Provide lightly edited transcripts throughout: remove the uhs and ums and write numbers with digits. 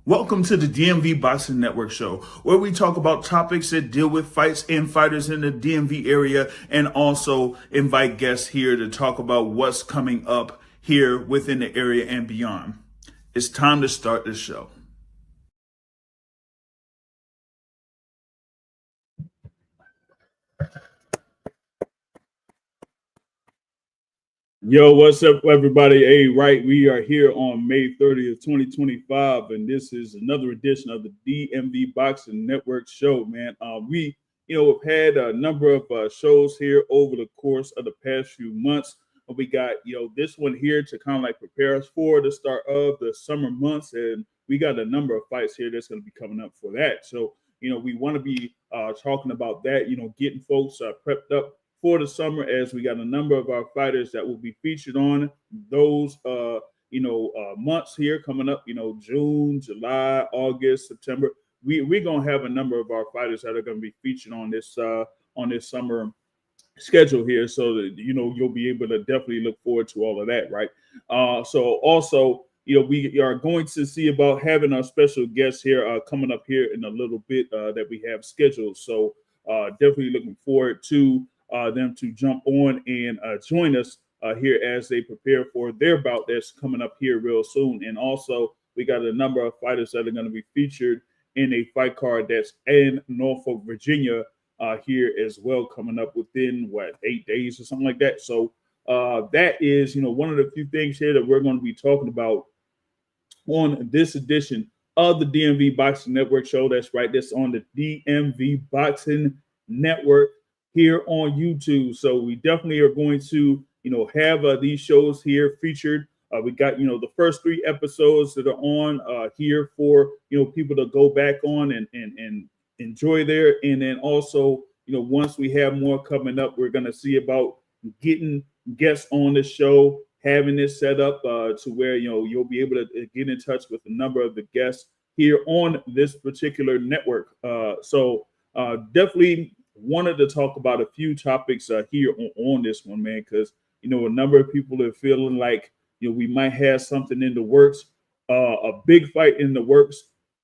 Welcome to the DMV Boxing Network Show, where we talk about topics that deal with fights and fighters in the DMV area, and also invite guests here to talk about what's coming up here within the area and beyond. It's time to start the show. Yo, what's up, everybody? Hey, right, we are here on May 30th, 2025, and this is another edition of the DMV Boxing Network Show, man. Have had a number of shows here over the course of the past few months. We got, this one here to kind of like prepare us for the start of the summer months, and we got a number of fights here that's going to be coming up for that. So, we want to be talking about that, getting folks prepped up for the summer, as we got a number of our fighters that will be featured on those months here coming up, June, July, August, September. We're gonna have a number of our fighters that are gonna be featured on this summer schedule here, so that you'll be able to definitely look forward to all of that, right? So also, we are going to see about having our special guests here coming up here in a little bit that we have scheduled. So definitely looking forward to them to jump on and join us here as they prepare for their bout that's coming up here real soon. And also, we got a number of fighters that are going to be featured in a fight card that's in Norfolk, Virginia, here as well, coming up within 8 days or something like that. So that is, one of the few things here that we're going to be talking about on this edition of the DMV Boxing Network Show. That's right, that's on the DMV Boxing Network here on YouTube. So we definitely are going to, have these shows here featured. We got, the first 3 episodes that are on here for, people to go back on and enjoy there. And then also, once we have more coming up, we're going to see about getting guests on the show, having this set up to where, you'll be able to get in touch with a number of the guests here on this particular network. So definitely wanted to talk about a few topics here on this one, man, because, a number of people are feeling like, we might have something in the works, a big fight in the works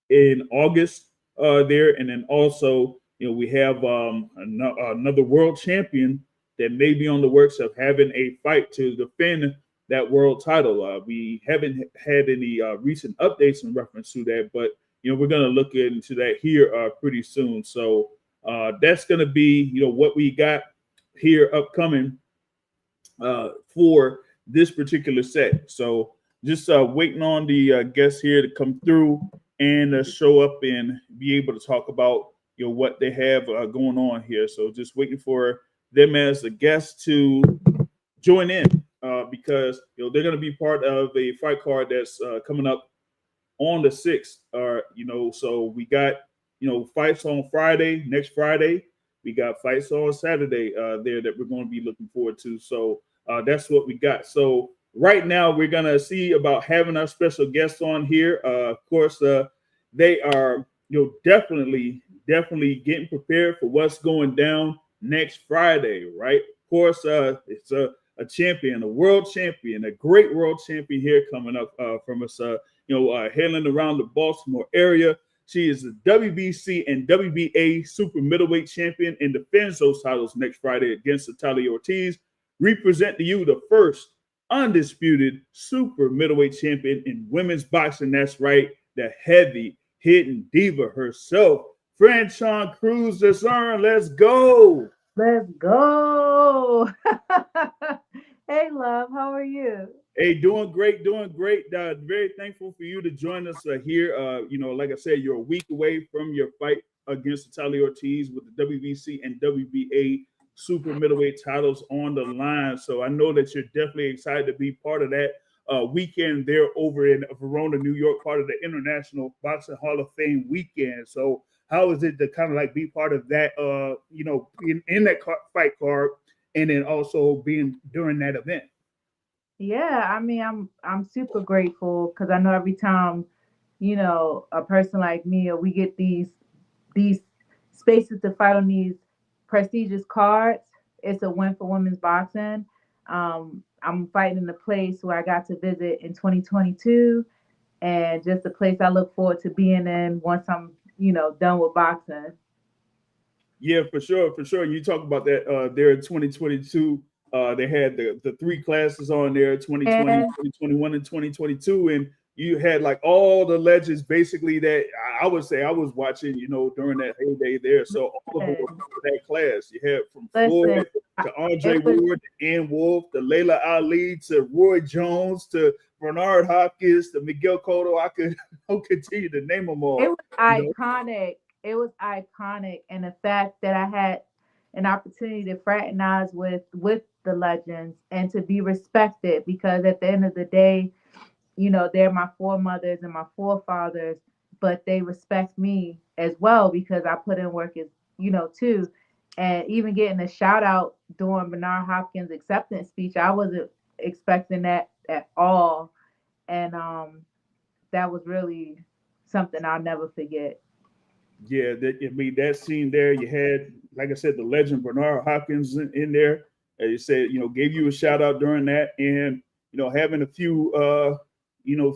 in August there. And then also, we have another world champion that may be on the works of having a fight to defend that world title. We haven't had any recent updates in reference to that, but, we're going to look into that here pretty soon. So that's going to be, what we got here upcoming for this particular set. So just waiting on the guests here to come through and show up and be able to talk about, what they have going on here. So just waiting for them as a guest to join in because, they're going to be part of a fight card that's coming up on the 6th. So we got, fights on Friday, next Friday. We got fights on Saturday there that we're going to be looking forward to. So that's what we got. So right now we're going to see about having our special guests on here. Of course, they are, definitely getting prepared for what's going down next Friday, right? Of course, it's a champion, a world champion, a great world champion here coming up from us, hailing around the Baltimore area. She is the WBC and WBA super middleweight champion and defends those titles next Friday against Citalli Ortiz. Represent to you the first undisputed super middleweight champion in women's boxing. That's right, the heavy hitting diva herself, Franchon Crews-Dezurn. Let's go. Let's go. Hey, love, how are you? Hey, doing great, doing great. Very thankful for you to join us here. Like I said, you're a week away from your fight against Citalli Ortiz with the WBC and WBA super middleweight titles on the line. So I know that you're definitely excited to be part of that weekend there over in Verona, New York, part of the International Boxing Hall of Fame weekend. So how is it to kind of like be part of that, in that fight card, and then also being during that event? Yeah, I mean, I'm super grateful because I know every time, a person like me or we get these spaces to fight on these prestigious cards, it's a win for women's boxing. I'm fighting in a place where I got to visit in 2022, and just a place I look forward to being in once I'm, done with boxing. Yeah, for sure, for sure. You talk about that there in 2022. They had the three classes on there, 2020, And 2021, and 2022. And you had like all the legends basically that I would say I was watching, during that heyday there. So all of them were listen, part of that class. You had from listen, Floyd to Andre it was Ward to Ann Wolf to Layla Ali to Roy Jones to Bernard Hopkins to Miguel Cotto. I could I'll continue to name them it all. was You know, iconic. It was iconic, and the fact that I had an opportunity to fraternize with the legends and to be respected, because at the end of the day, they're my foremothers and my forefathers, but they respect me as well because I put in work as too. And even getting a shout out during Bernard Hopkins' acceptance speech, I wasn't expecting that at all. And that was really something I'll never forget. Yeah, I mean that scene there. You had, like I said, the legend Bernard Hopkins in there. You said, gave you a shout out during that, and having a few,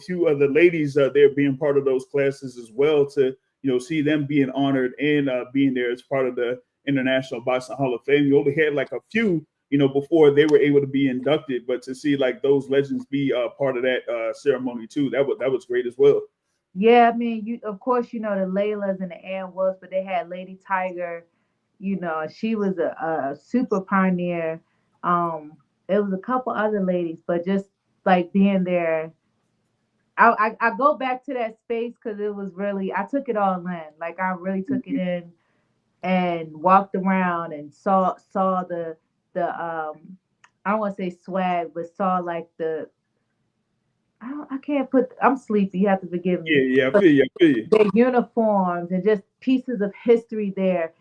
few other ladies there being part of those classes as well to, see them being honored and being there as part of the International Boxing Hall of Fame. You only had like a few, before they were able to be inducted, but to see like those legends be part of that ceremony too, that was great as well. Yeah, I mean, you of course the Laylas and the Ann Wolves, but they had Lady Tiger. She was a super pioneer. Um, it was a couple other ladies, but just like being there, I go back to that space because it was really I took it all in. Like I really took it in and walked around and saw the I don't want to say swag, but saw like I can't put I'm sleepy. You have to forgive Yeah, me, yeah, I but feel you, I feel you. their uniforms and just pieces of history there.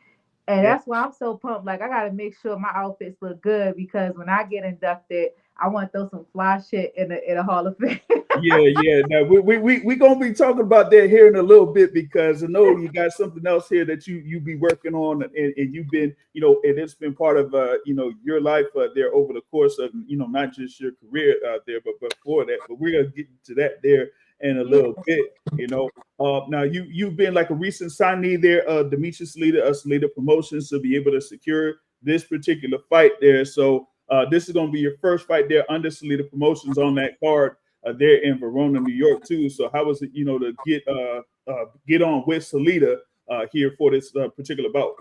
And Yeah. that's why I'm so pumped. Like I gotta make sure my outfits look good because when I get inducted, I want to throw some fly shit in a Hall of Fame. Yeah, yeah. Now we gonna be talking about that here in a little bit because I know you got something else here that you be working on and you've been and it's been part of your life there over the course of not just your career out there but before that. But we're gonna get to that there in a Yeah, little bit. Now you've been like a recent signee there, Demetrius Salita of Salita Promotions to be able to secure this particular fight there. So this is gonna be your first fight there under Salita Promotions on that card there in Verona, New York, too. So how was it, to get on with Salita here for this particular bout?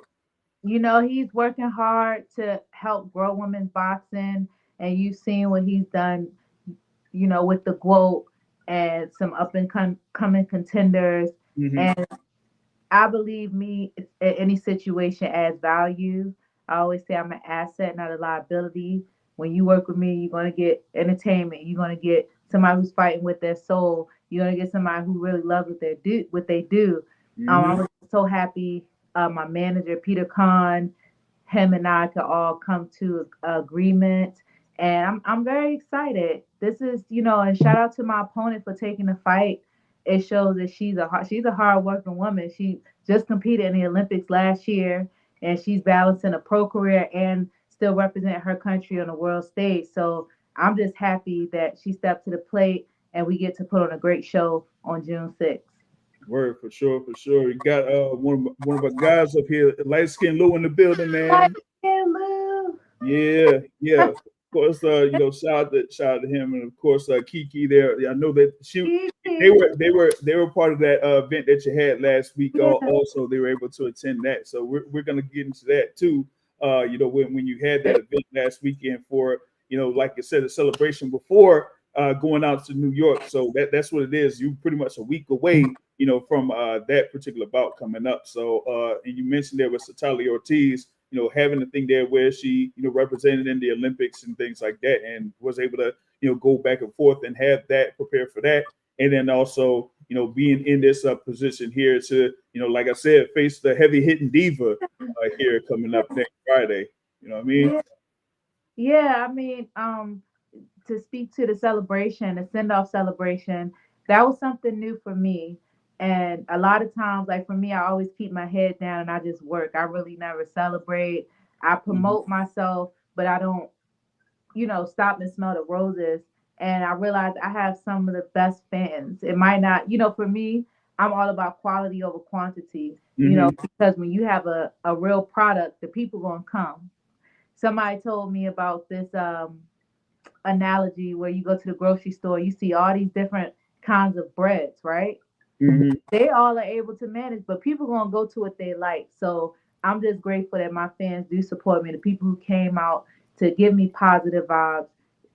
he's working hard to help grow women's boxing, and you've seen what he's done. With the GOAT and some up and coming contenders. Hmm. And I believe me, any situation adds value. I always say I'm an asset, not a liability. When you work with me, you're going to get entertainment. You're going to get somebody who's fighting with their soul. You're going to get somebody who really loves what they do. I Hmm. was so happy. My manager, Peter Kahn, him and I could all come to agreement. And I'm very excited. This is, and shout out to my opponent for taking the fight. It shows that she's a hard working woman. She just competed in the Olympics last year, and she's balancing a pro career and still representing her country on the world stage. So I'm just happy that she stepped to the plate, and we get to put on a great show on June 6th. Word, for sure, for sure. You got one of our guys up here, light skinned Lou in the building, Like, man. yeah, Lou. Yeah, yeah. Of course, shout out to him, and of course, Kiki there. Yeah, I know that they were part of that event that you had last week. Yeah, Also, they were able to attend that. So we're gonna get into that too. When you had that event last weekend for like I said, a celebration before going out to New York. So that's what it is. You pretty much a week away, from that particular bout coming up. So and you mentioned there was Citalli Ortiz, having the thing there where she, represented in the Olympics and things like that, and was able to, go back and forth and have that prepared for that. And then also, being in this position here to, like I said, face the heavy hitting diva here coming up next Friday. You know what I mean? yeah, yeah. I mean, to speak to the celebration, the send off celebration, that was something new for me. And a lot of times, like for me, I always keep my head down and I just work. I really never celebrate. I Hmm. promote myself, but I don't, stop and smell the roses. And I realized I have some of the best fans. It might not, for me, I'm all about quality over quantity, because when you have a real product, the people gonna come. Somebody told me about this analogy where you go to the grocery store, you see all these different kinds of breads, right? They all are able to manage, but people gonna go to what they like. So I'm just grateful that my fans do support me. The people who came out to give me positive vibes,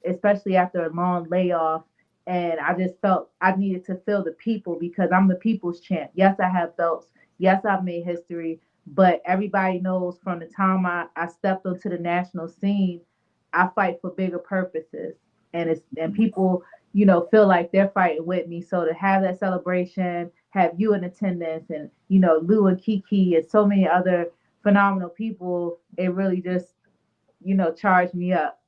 especially after a long layoff. And I just felt I needed to feel the people because I'm the people's champ. Yes, I have belts. Yes, I've made history. But everybody knows from the time I stepped onto the national scene, I fight for bigger purposes. And people, feel like they're fighting with me. So to have that celebration, have you in attendance, and Lou and Kiki and so many other phenomenal people, it really just charged me up.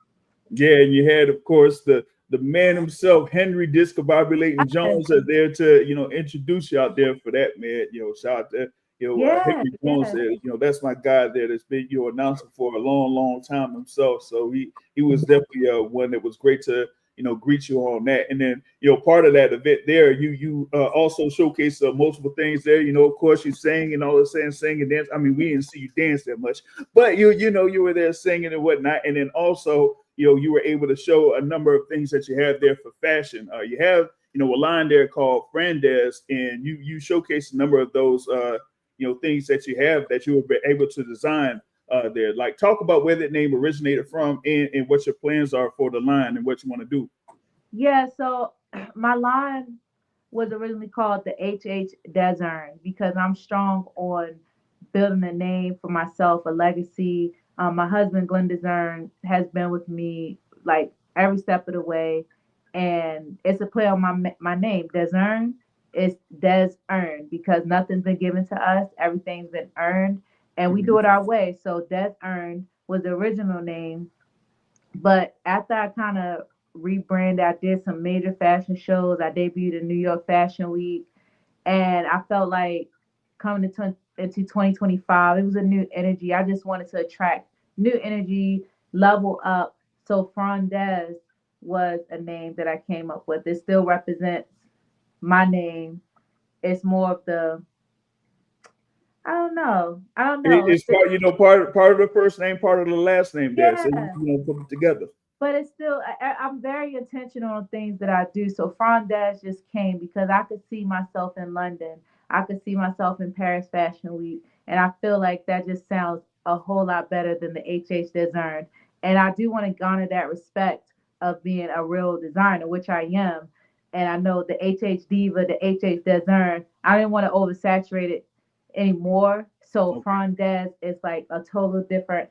Yeah, and you had, of course, the man himself, Henry Discombobulating Jones, are there to introduce you out there for that, man. Shout out to Yeah, Henry Jones. yeah. That's my guy there that's been announcer for a long, long time himself. So he was definitely one that was great to greet you on that. And then part of that event there, you also showcase multiple things there. Of course, you sang and all the sing and dance. I mean, we didn't see you dance that much, but you were there singing and whatnot. And then also you were able to show a number of things that you have there for fashion. You have a line there called Frandes, and you showcase a number of those things that you have that you were able to design there. Like, talk about where that name originated from, and what your plans are for the line and what you want to do. Yeah, so my line was originally called the Dezurn because I'm strong on building a name for myself, a legacy. My husband, Glenn Dezurn, has been with me like every step of the way. And it's a play on my name, Dezurn. It's Des earned because nothing's been given to us, everything's been earned, and we do it our way. So Des earned was the original name, but after I kind of rebranded, I did some major fashion shows. I debuted in New York Fashion Week, and I felt like coming into 2025, it was a new energy. I just wanted to attract new energy, level up. So Frondez was a name that I came up with. It still represents my name. It's more of the I don't know. I don't know. It's part of the first name, part of the last name there. So Yeah. put it together. But it's still, I'm very intentional on things that I do. So Frondage just came because I could see myself in London. I could see myself in Paris Fashion Week. And I feel like that just sounds a whole lot better than the HH Design. And I do want to garner that respect of being a real designer, which I am. And I know the HH Diva, the HH Design, I didn't want to oversaturate it anymore. So Okay. Frondez is like a total different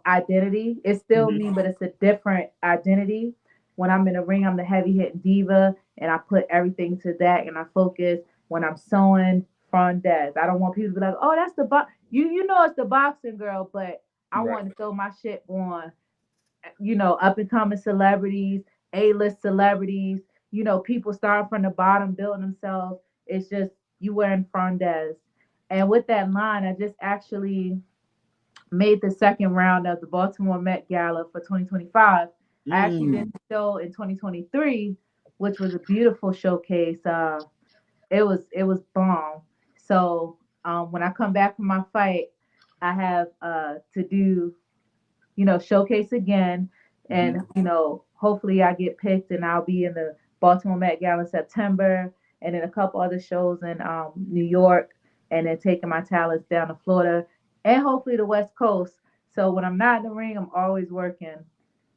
identity. It's still me, but it's a different identity. When I'm in the ring, I'm the heavy hitting diva, and I put everything to that, and I focus. When I'm sewing, Frondez. I don't want people to be like, "Oh, that's the box." You know it's the boxing girl, but I Right. want to throw my shit on, up and coming celebrities, A-list celebrities. People starting from the bottom, building themselves. It's just you wearing Frondez, and with that line, I just actually made the second round of the Baltimore Met Gala for 2025. I actually did Mm. the show in 2023, which was a beautiful showcase. It was bomb. So when I come back from my fight, I have to do showcase again, and hopefully I get picked and I'll be in the Baltimore Met Gala in September, and then a couple other shows in New York, and then taking my talents down to Florida and hopefully the West Coast. So when I'm not in the ring, I'm always working.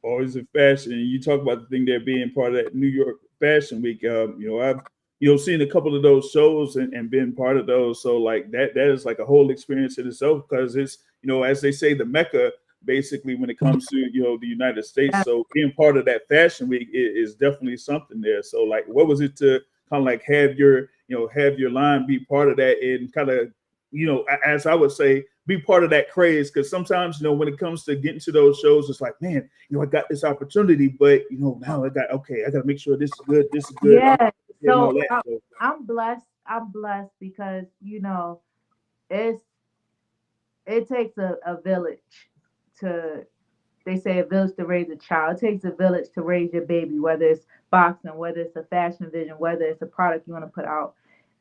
Always in fashion. And you talk about the thing there being part of that New York Fashion Week. I've seen a couple of those shows and been part of those. So like that is like a whole experience in itself because it's as they say, the Mecca basically when it comes to the United States. Yeah. So being part of that Fashion Week is definitely something there. So like, what was it to kind of like have your line be part of that and kind of as I would say, be part of that craze because sometimes when it comes to getting to those shows, it's like, man, I got this opportunity, but now I got to make sure this is good, Yeah. and all So that. So, I'm blessed. I'm blessed because it's it takes a village to they say a village to raise a child. It takes a village to raise your baby, whether it's boxing, whether it's a fashion vision, whether it's a product you want to put out.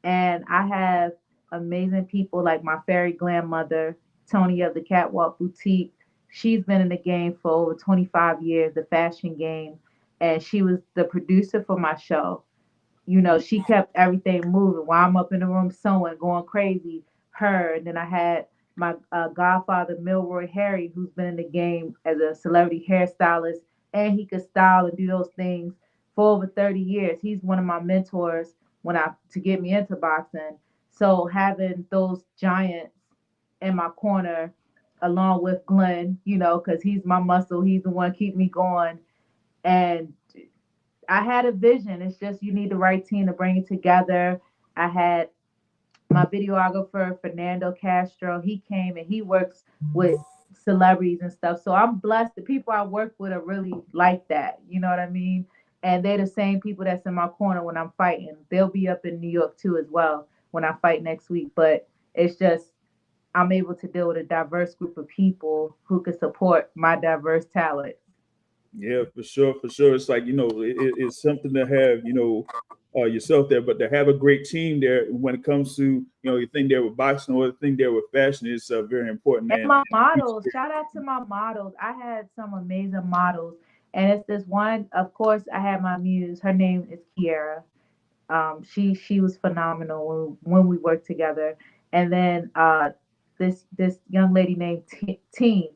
And I have amazing people like my fairy grandmother, Tony of the Catwalk Boutique. She's been in the game for over 25 years, the fashion game, and she was the producer for my show. You know, she kept everything moving while I'm up in the room sewing, going crazy. Her, and then I had my godfather, Milroy Harry, who's been in the game as a celebrity hairstylist, and he could style and do those things for over 30 years. He's one of my mentors to get me into boxing. So having those giants in my corner, along with Glenn, you know, because he's my muscle, he's the one keep me going, and I had a vision. It's just you need the right team to bring it together. I had my videographer, Fernando Castro. He came and he works with celebrities and stuff. So I'm blessed. The people I work with are really like that. You know what I mean? And they're the same people that's in my corner when I'm fighting. They'll be up in New York too as well when I fight next week. But it's just I'm able to deal with a diverse group of people who can support my diverse talent. Yeah, for sure, for sure. It's like, it's something to have, yourself there, but to have a great team there when it comes to, you think there with boxing or the thing there with fashion is very important. And And my models, shout out to my models. I had some amazing models. And it's this one, of course, I had my muse. Her name is Kiera. She was phenomenal when we worked together. And then this young lady named Teen.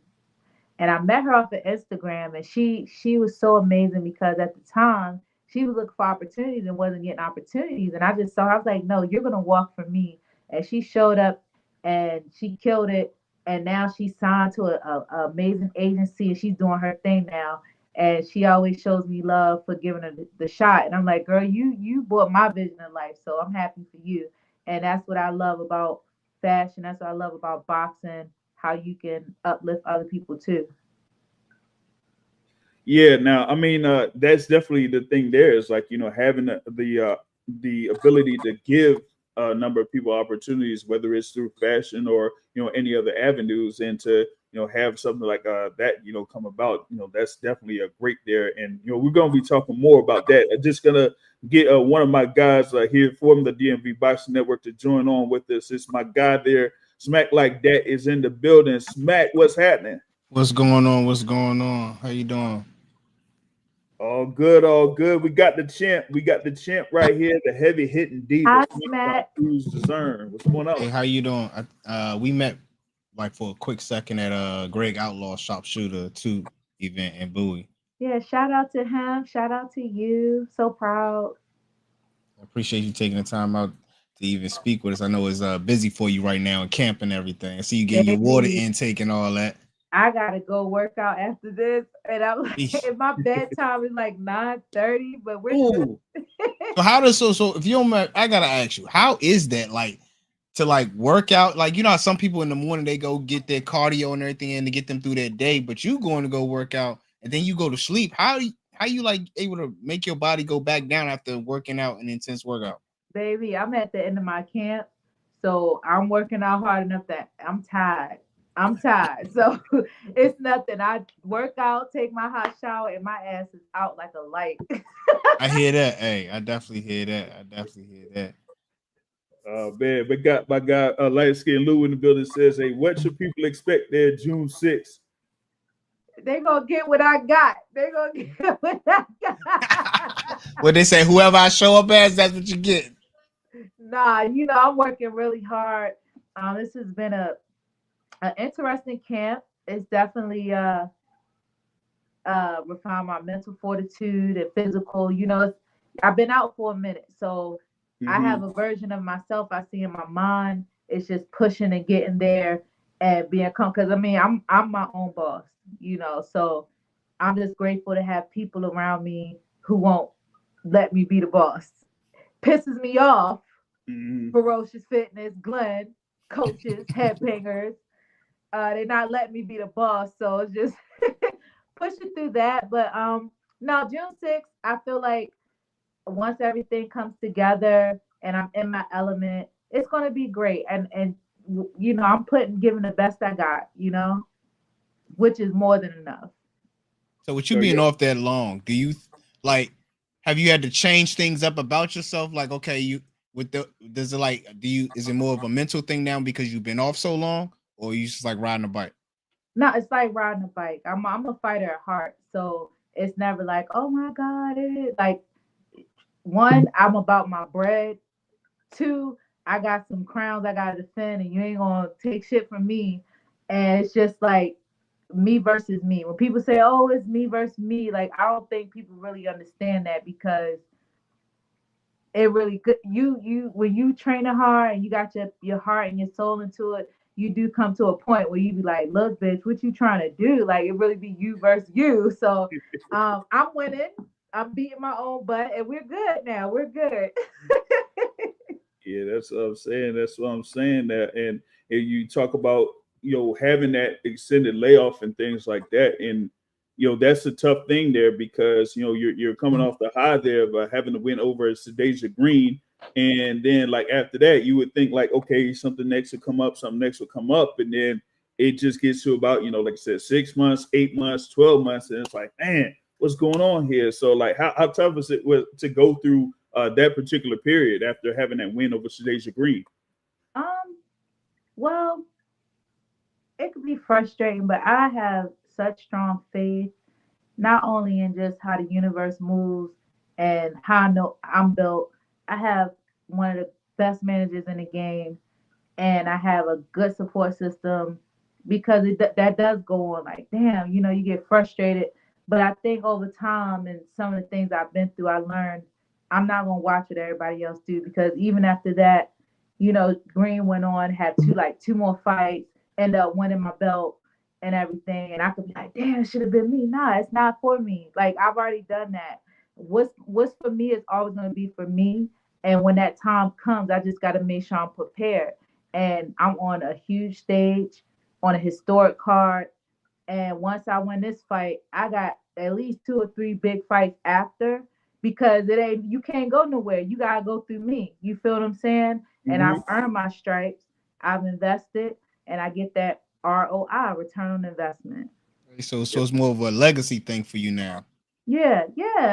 And I met her off of Instagram, and she was so amazing because at the time she was looking for opportunities and wasn't getting opportunities. And I just saw her, I was like, no, you're gonna walk for me. And she showed up and she killed it. And now she's signed to a amazing agency and she's doing her thing now. And she always shows me love for giving her the shot. And I'm like, girl, you brought my vision in life, so I'm happy for you. And that's what I love about fashion. That's what I love about boxing, how you can uplift other people too. yeah, now I mean, that's definitely the thing. There is like, having the ability to give a number of people opportunities, whether it's through fashion or any other avenues, and to have something like that come about. That's definitely a great there, and we're gonna be talking more about that. I'm just gonna get one of my guys here from the DMV Boxing Network to join on with us. It's my guy there, Smack Like That, is in the building. Smack, what's happening? What's going on? What's going on? How you doing? All good, all good. We got the champ. We got the champ right here, the heavy hitting diva, Hi, Franchon Matt. Crews-Dezurn. What's going Hey, on? how you doing? We met like for a quick second at Greg Outlaw Sharpshooter 2 event in Bowie. Yeah, shout out to him. Shout out to you. So proud. I appreciate you taking the time out to even speak with us. I know it's busy for you right now and camp and everything. I see you getting your water Baby, intake and all that. I gotta go work out after this. And I'm like, Eesh. my bedtime is like 9:30, but we're good. Ooh. So how does so if you don't mind, I gotta ask you, how is that like to like work out? Like how some people in the morning they go get their cardio and everything and to get them through their day, but you going to go work out and then you go to sleep. How you like able to make your body go back down after working out an intense workout? Baby, I'm at the end of my camp. So I'm working out hard enough that I'm tired. I'm tired. So it's nothing. I work out, take my hot shower, and my ass is out like a light. I hear that. Hey, I definitely hear that. I definitely hear that. Man, we got my guy, light skin Lou in the building says, hey, what should people expect there June 6th? They gonna get what I got. They gonna get what I got. What they say, whoever I show up as, that's what you get. Nah, I'm working really hard. This has been an interesting camp. It's definitely refine my mental fortitude and physical. I've been out for a minute, so I Mm-hmm. have a version of myself I see in my mind. It's just pushing and getting there and being because I mean I'm my own boss, so I'm just grateful to have people around me who won't let me be the boss. Pisses me off. Mm-hmm. Ferocious Fitness, Glenn, coaches, headbangers. They're not letting me be the boss, so it's just pushing through that. But no, June 6th, I feel like once everything comes together and I'm in my element, it's gonna be great. And I'm giving the best I got, which is more than enough. So with you being off that long, do you like have you had to change things up about yourself? Like, okay, you with the does it like is it more of a mental thing now because you've been off so long, or you just like riding a bike? No, it's like riding a bike. I'm a fighter at heart, so it's never like, oh my God, like one, I'm about my bread. Two, I got some crowns I gotta defend, and you ain't gonna take shit from me. And it's just like me versus me. When people say, "Oh, it's me versus me," like I don't think people really understand that because it really good. You when you train hard and you got your heart and your soul into it, you do come to a point where you be like, "Look, bitch, what you trying to do?" Like it really be you versus you. So, I'm winning. I'm beating my own butt, and we're good now. We're good. Yeah, that's what I'm saying. That's what I'm saying. That and if you talk about having that extended layoff and things like that, and that's a tough thing there because you're coming off the high there of having to win over Citalli Green, and then like after that you would think like okay something next will come up, something next will come up, and then it just gets to about like I said 6 months, 8 months, 12 months, and it's like man, what's going on here? So like how tough is it to go through that particular period after having that win over Citalli Green? Well, it could be frustrating, but I have such strong faith, not only in just how the universe moves and how I know I'm built. I have one of the best managers in the game, and I have a good support system because that does go on. Like, damn, you get frustrated. But I think over time and some of the things I've been through, I learned I'm not gonna watch what everybody else do because even after that, Green went on, had two more fights, ended up winning my belt and everything. And I could be like, damn, it should have been me. Nah, it's not for me. Like I've already done that. What's for me is always gonna be for me. And when that time comes, I just gotta make sure I'm prepared. And I'm on a huge stage, on a historic card. And once I win this fight, I got at least 2 or 3 big fights after because it ain't you can't go nowhere. You gotta go through me. You feel what I'm saying? And I've earned my stripes. I've invested, and I get that ROI, return on investment. So it's more of a legacy thing for you now. Yeah,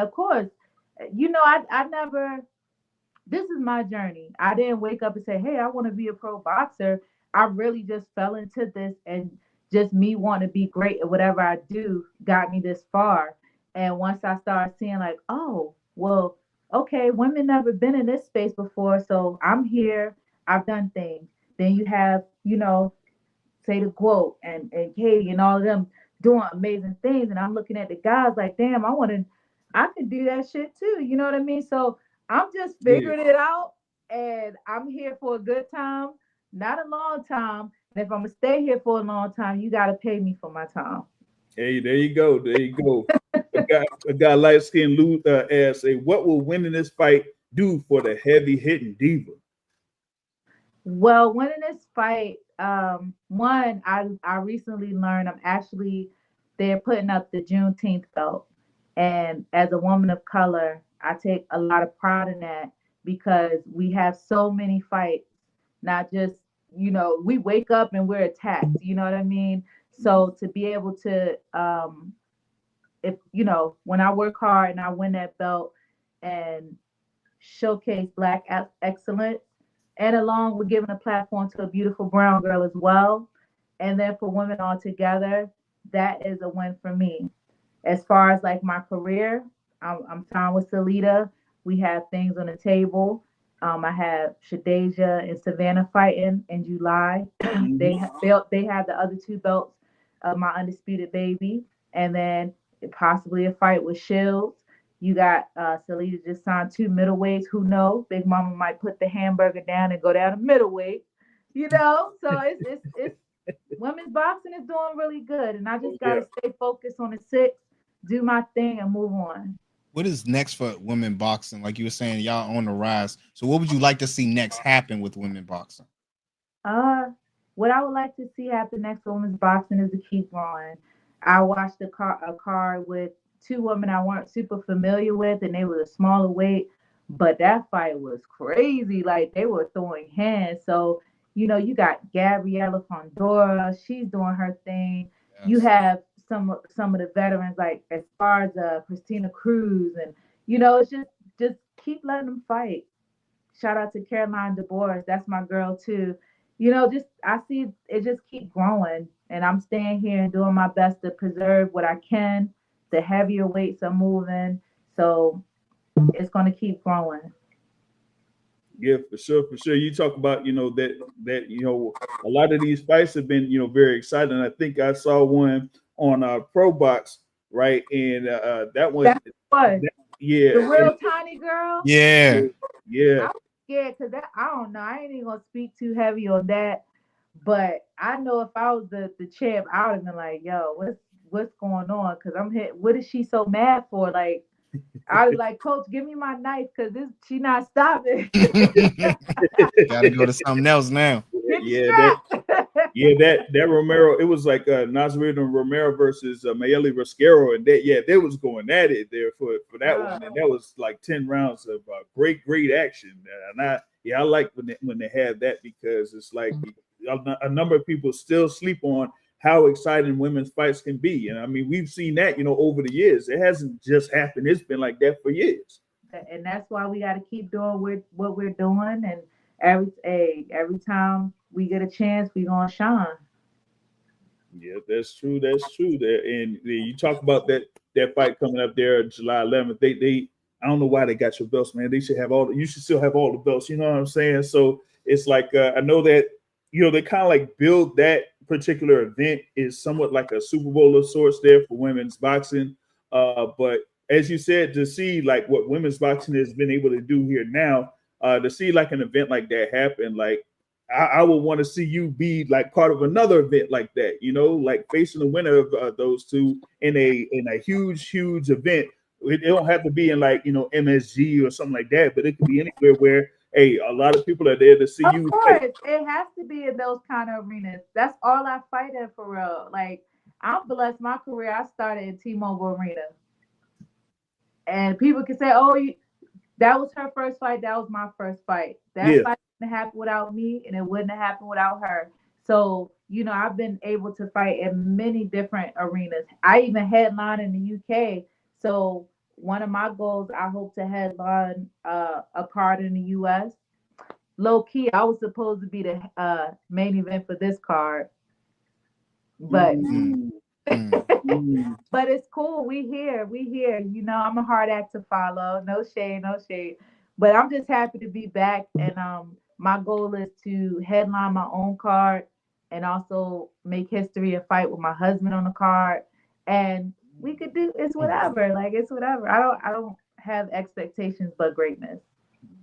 of course. I never. This is my journey. I didn't wake up and say, "Hey, I want to be a pro boxer." I really just fell into this, and just me wanting to be great at whatever I do got me this far. And once I started seeing, like, oh, well, okay, women never been in this space before, so I'm here. I've done things. Then you have, say the quote and Katie and all of them doing amazing things. And I'm looking at the guys like, damn, I could do that shit too. You know what I mean? So I'm just figuring it out and I'm here for a good time, not a long time. And if I'm gonna stay here for a long time, you gotta pay me for my time. Hey, there you go. There you go. A guy light skinned Lou asks, "Say, what will winning this fight do for the heavy hitting diva?" Well, winning this fight, one, I recently learned they're putting up the Juneteenth belt. And as a woman of color, I take a lot of pride in that because we have so many fights, not just, we wake up and we're attacked, you know what I mean? So to be able to, if, when I work hard and I win that belt and showcase Black excellence, and along with giving a platform to a beautiful brown girl as well. And then for women all together, that is a win for me. As far as like my career, I'm signed with Salida. We have things on the table. I have Shadeja and Savannah fighting in July. They have the other 2 belts of my undisputed baby, and then possibly a fight with Shields. You got Salida just signed 2 middleweights. Who knows? Big Mama might put the hamburger down and go down to middleweight. So it's women's boxing is doing really good, and I just gotta stay focused on the 6, do my thing, and move on. What is next for women boxing? Like you were saying, y'all on the rise. So what would you like to see next happen with women boxing? What I would like to see happen next for women's boxing is to keep growing. I watched a card with 2 women I weren't super familiar with, and they were a smaller weight, but that fight was crazy. Like they were throwing hands. So, you got Gabriella Fondora, she's doing her thing. Yes. You have some of the veterans, like as far as Christina Cruz, and it's just keep letting them fight. Shout out to Caroline DeBoer, that's my girl too. Just I see it just keep growing, and I'm staying here and doing my best to preserve what I can. The heavier weights are moving, so it's going to keep growing. Yeah, for sure. You talk about, that a lot of these fights have been, very exciting. I think I saw one on Pro Box, right? And that one, That's what. Yeah, the real tiny girl. Yeah. I was scared because I don't know. I ain't even gonna speak too heavy on that, but I know if I was the champ, I would have been like, "Yo, what's going on?" Because I'm hit. What is she so mad for? Like, I was like, Coach, give me my knife because she not stopping. Gotta go to something else now. That Romero, it was like Nasruddin Romero versus Mayeli Rosquero, and they was going at it there for that one, and that was like 10 rounds of great action. And I like when they have that, because it's like a number of people still sleep on how exciting women's fights can be. And I mean, we've seen that, over the years. It hasn't just happened. It's been like that for years. And that's why we got to keep doing what we're doing. And every time we get a chance, we gonna shine. Yeah, that's true. There, and you talk about that fight coming up there, July 11th. They I don't know why they got your belts, man. They should have you should still have all the belts. You know what I'm saying? So it's like I know that they kind of like build that particular event is somewhat like a Super Bowl of sorts there for women's boxing. But as you said, to see like what women's boxing has been able to do here now, to see like an event like that happen, like I would want to see you be like part of another event like that, like facing the winner of those two in a huge event. It don't have to be in like MSG or something like that, but it could be anywhere where a lot of people are there to see you. Of course, it has to be in those kind of arenas. That's all I fight in for real. Like, I'm blessed. My career, I started in T-Mobile Arena, and people can say, "Oh, that was her first fight. That was my first fight. That fight wouldn't happen without me, and it wouldn't have happened without her." So, I've been able to fight in many different arenas. I even headline in the UK. So one of my goals, I hope to headline a card in the US. Low key, I was supposed to be the main event for this card, but but it's cool. We here. I'm a hard act to follow. No shade. But I'm just happy to be back, and my goal is to headline my own card and also make history and fight with my husband on the card. And we could do it's whatever. Like, it's whatever. I don't have expectations but greatness.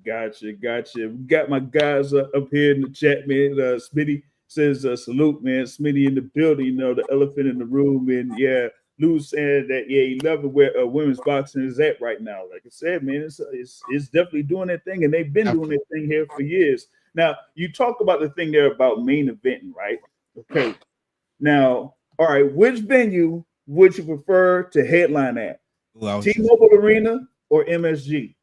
Gotcha. We got my guys up here in the chat, man. Smitty says salute, man. Smitty in the building, the elephant in the room. And yeah, Lou saying that, he love it where women's boxing is at right now. Like I said, man, it's definitely doing that thing, and they've been doing that thing here for years. Now, you talk about the thing there about main eventing, right? Okay. Now, all right, which venue would you prefer to headline at? T-Mobile Arena or MSG?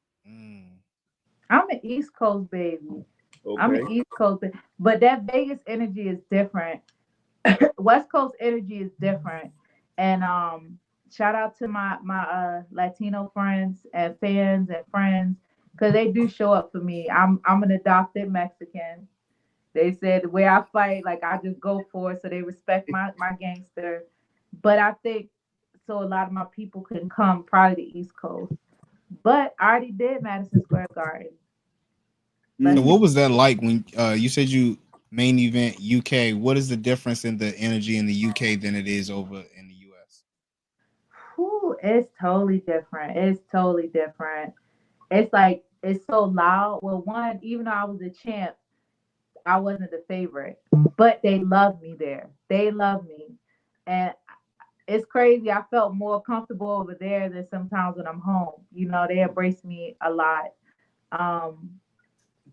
I'm an East Coast baby. Okay. I'm an East Coast baby. But that Vegas energy is different. West Coast energy is different. And shout out to my Latino friends and fans and friends, because they do show up for me. I'm an adopted Mexican. They said the way I fight, like, I just go for it, so they respect my gangster. But I think so a lot of my people can come probably the East Coast. But I already did Madison Square Garden. So what was that like when you said you main event UK? What is the difference in the energy in the UK than it is over in the US? It's totally different. It's like, it's so loud. Well, one, even though I was a champ, I wasn't the favorite, but they love me there. They love me. And it's crazy. I felt more comfortable over there than sometimes when I'm home. They embrace me a lot.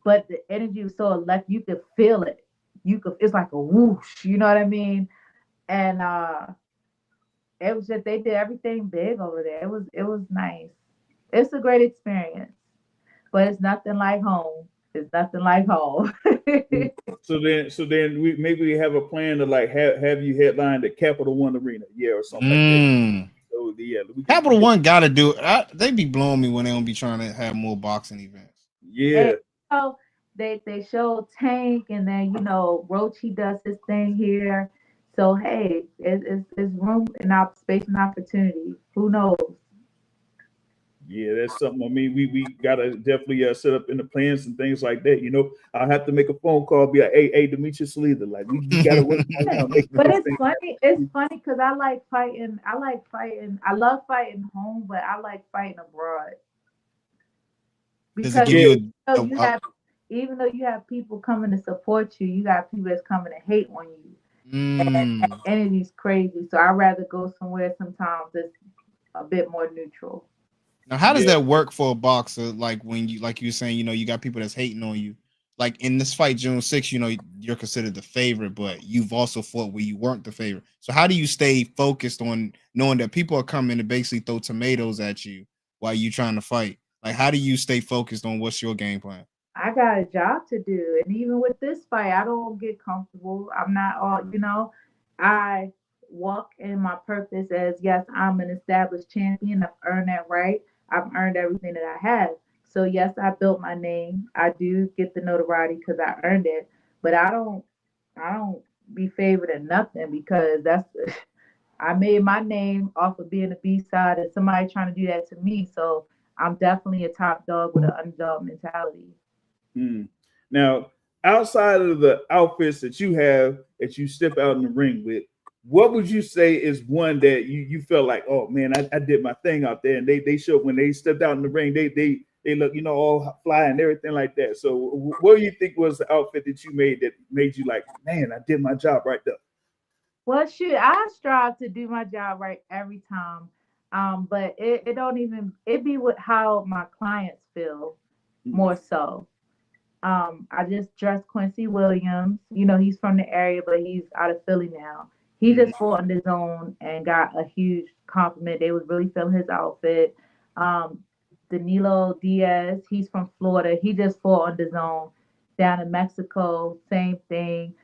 But the energy was so electric. You could feel it. It's like a whoosh, you know what I mean? And it was just, they did everything big over there. It was nice. It's a great experience. But it's nothing like home. It's nothing like home. So then we have a plan to like have you headline the Capital One Arena, yeah, or something like that. Mm. So yeah, Capital One got to do it. They be blowing me when they don't be trying to have more boxing events. yeah. And so they show Tank, and then Rochi does his thing here. So hey, it's room and space and opportunity. Who knows? Yeah, that's something. I mean, we gotta definitely set up in the plans and things like that. I'll have to make a phone call, be like, hey, Demetrius Leader, like we gotta work on now, making But this it's thing. funny. It's funny because I like fighting. I love fighting home, but I like fighting abroad Does it because give you you have, even though you have people coming to support you, you got people that's coming to hate on you, and that energy's crazy. So I'd rather go somewhere sometimes that's a bit more neutral. Now, how does that work for a boxer? Like when you, like you were saying, you got people that's hating on you. Like in this fight, June 6th, you're considered the favorite, but you've also fought where you weren't the favorite. So how do you stay focused on knowing that people are coming to basically throw tomatoes at you while you trying to fight? Like, how do you stay focused on what's your game plan? I got a job to do. And even with this fight, I don't get comfortable. I'm not I walk in my purpose as, yes, I'm an established champion. I've earned that right. I've earned everything that I have. So yes, I built my name. I do get the notoriety because I earned it. But I don't be favored in nothing because that's I made my name off of being a B side and somebody trying to do that to me. So I'm definitely a top dog with an underdog mentality. Now, outside of the outfits that you have that you step out in the ring with, what would you say is one that you felt like, oh man, I did my thing out there, and they showed when they stepped out in the ring, they look, all fly and everything like that. So, what do you think was the outfit that you made that made you like, man, I did my job right there? Well, shoot, I strive to do my job right every time. But it don't even it be with how my clients feel Mm. more so. I just dressed Quincy Williams. He's from the area, but he's out of Philly now. He Mhm. just fought on his own and got a huge compliment. They was really feeling his outfit. Um, Danilo Diaz, he's from Florida. He just fought on his own down in Mexico. Same thing.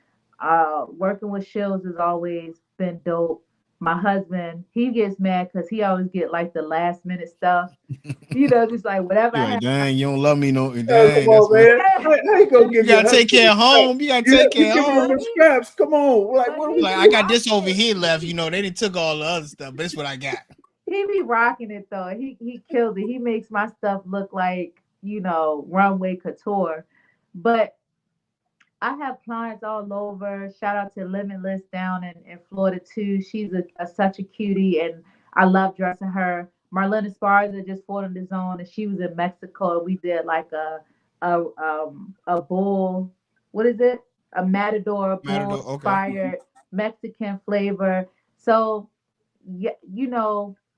Working with Shields has always been dope. My husband, he gets mad because he always get like the last minute stuff. Just like whatever You're I like, have. dang, you don't love me, no, Oh, come dang, that's on, my. man. How you gonna You give your gotta take husband care the of scraps? home. You gotta Yeah, take you care of giving him home. the scraps. Come on, like But what are he we Like, be I got doing? this over rocking it. here left. They didn't took all the other stuff, but it's what I got. He be rocking it though. He kills it. He makes my stuff look like runway couture. But I have clients all over. Shout out to Limitless down in Florida too. She's such a cutie, and I love dressing her. Marlena Esparza just fought on the zone, and she was in Mexico. And we did like a bull. What is it? A matador bull Matador, okay. inspired Mexican flavor. So yeah,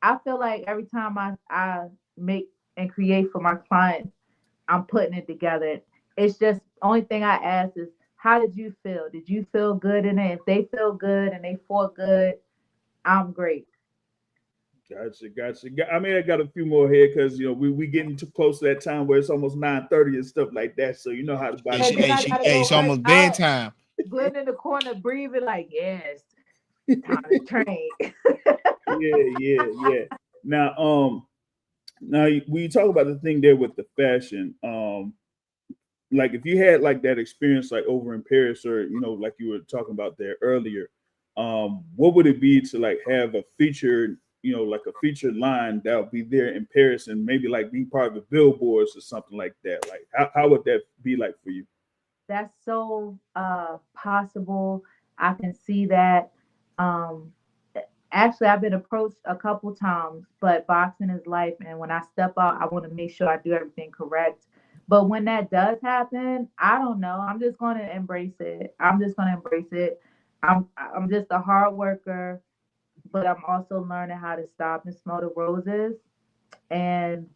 I feel like every time I make and create for my clients, I'm putting it together. It's just only thing I ask is, how did you feel? Did you feel good in it? If they feel good and they fought good, I'm great. Gotcha. I mean, I got a few more here because we getting too close to that time where it's almost 9:30 and stuff like that. So you know how the Hey, body And gets. then I gotta hey, go it's work almost out. bedtime. Glenn in the corner breathing like, yes, time to train. Yeah. Now, when you talk about the thing there with the fashion, like if you had like that experience like over in Paris or like you were talking about there earlier, what would it be to like have a featured like a featured line that would be there in Paris and maybe like be part of the billboards or something like that? Like how would that be like for you? That's so possible. I can see that. Um, Actually, I've been approached a couple times, but boxing is life, and when I step out, I want to make sure I do everything correct. But when that does happen, I don't know. I'm just going to embrace it. I'm just going to embrace it. I'm just a hard worker, but I'm also learning how to stop and smell the roses. And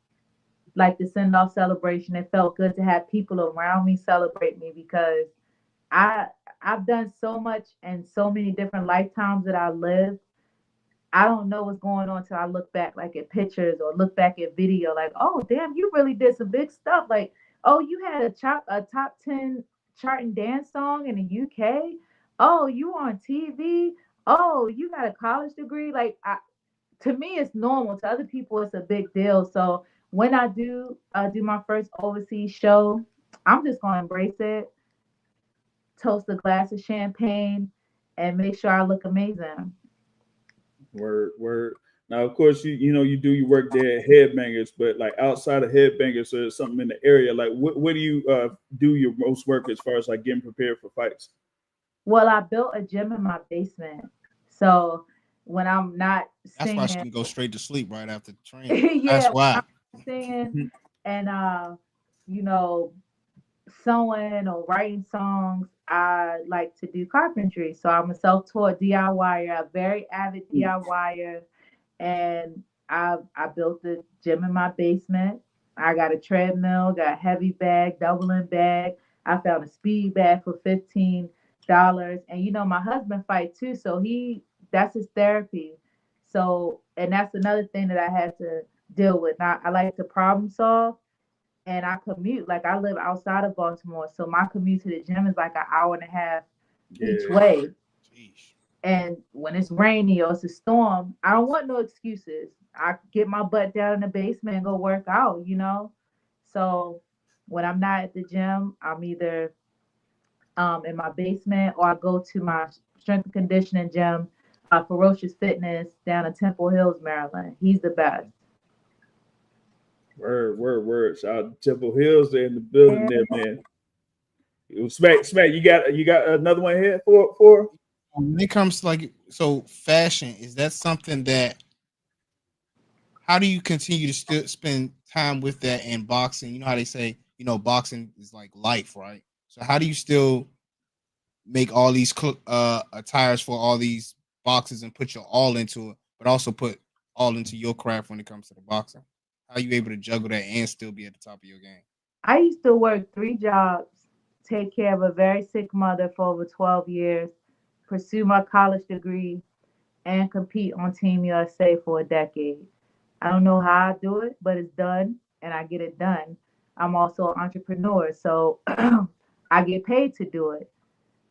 like the send off celebration, it felt good to have people around me celebrate me because I I've done so much and so many different lifetimes that I lived. I don't know what's going on till I look back like at pictures or look back at video like, oh damn, you really did some big stuff. Like Oh, you had a top 10 chart and dance song in the UK. Oh, you on TV. Oh, you got a college degree. Like, to me, it's normal. To other people, it's a big deal. So when I do my first overseas show, I'm just gonna embrace it, toast a glass of champagne, and make sure I look amazing. Word, word. Now, of course, you do your work there at Headbangers, but like outside of Headbangers, or something in the area, like what do you do your most work as far as like getting prepared for fights? Well, I built a gym in my basement, so when I'm not That's why she singing, can go straight to sleep right after the training. That's yeah, when why. I'm singing and you know, sewing or writing songs, I like to do carpentry. So I'm a self-taught DIYer, a very avid DIYer, and I built a gym in my basement. I got a treadmill, got a heavy bag, doubling bag. I found a speed bag for $15. And my husband fight too, so that's his therapy. So, and that's another thing that I had to deal with. Now I like to problem solve, and I commute. Like, I live outside of Baltimore, so my commute to the gym is like an hour and a half each Yeah. way. Jeez. And when it's rainy or it's a storm, I don't want no excuses. I get my butt down in the basement and go work out. So when I'm not at the gym, I'm either in my basement, or I go to my strength and conditioning gym, Ferocious Fitness, down in Temple Hills, Maryland. He's the best. Word, word, word. Shout out to Temple Hills there in the building Yeah. there, man. Smack, smack. You got another one here for? When it comes to fashion, is that something that how do you continue to still spend time with that in boxing? You know how they say, boxing is like life, right? So how do you still make all these attires for all these boxes and put your all into it, but also put all into your craft when it comes to the boxing? How are you able to juggle that and still be at the top of your game? I used to work 3 jobs, take care of a very sick mother for over 12 years, pursue my college degree, and compete on Team USA for a decade. I don't know how I do it, but it's done and I get it done. I'm also an entrepreneur, so I get paid to do it.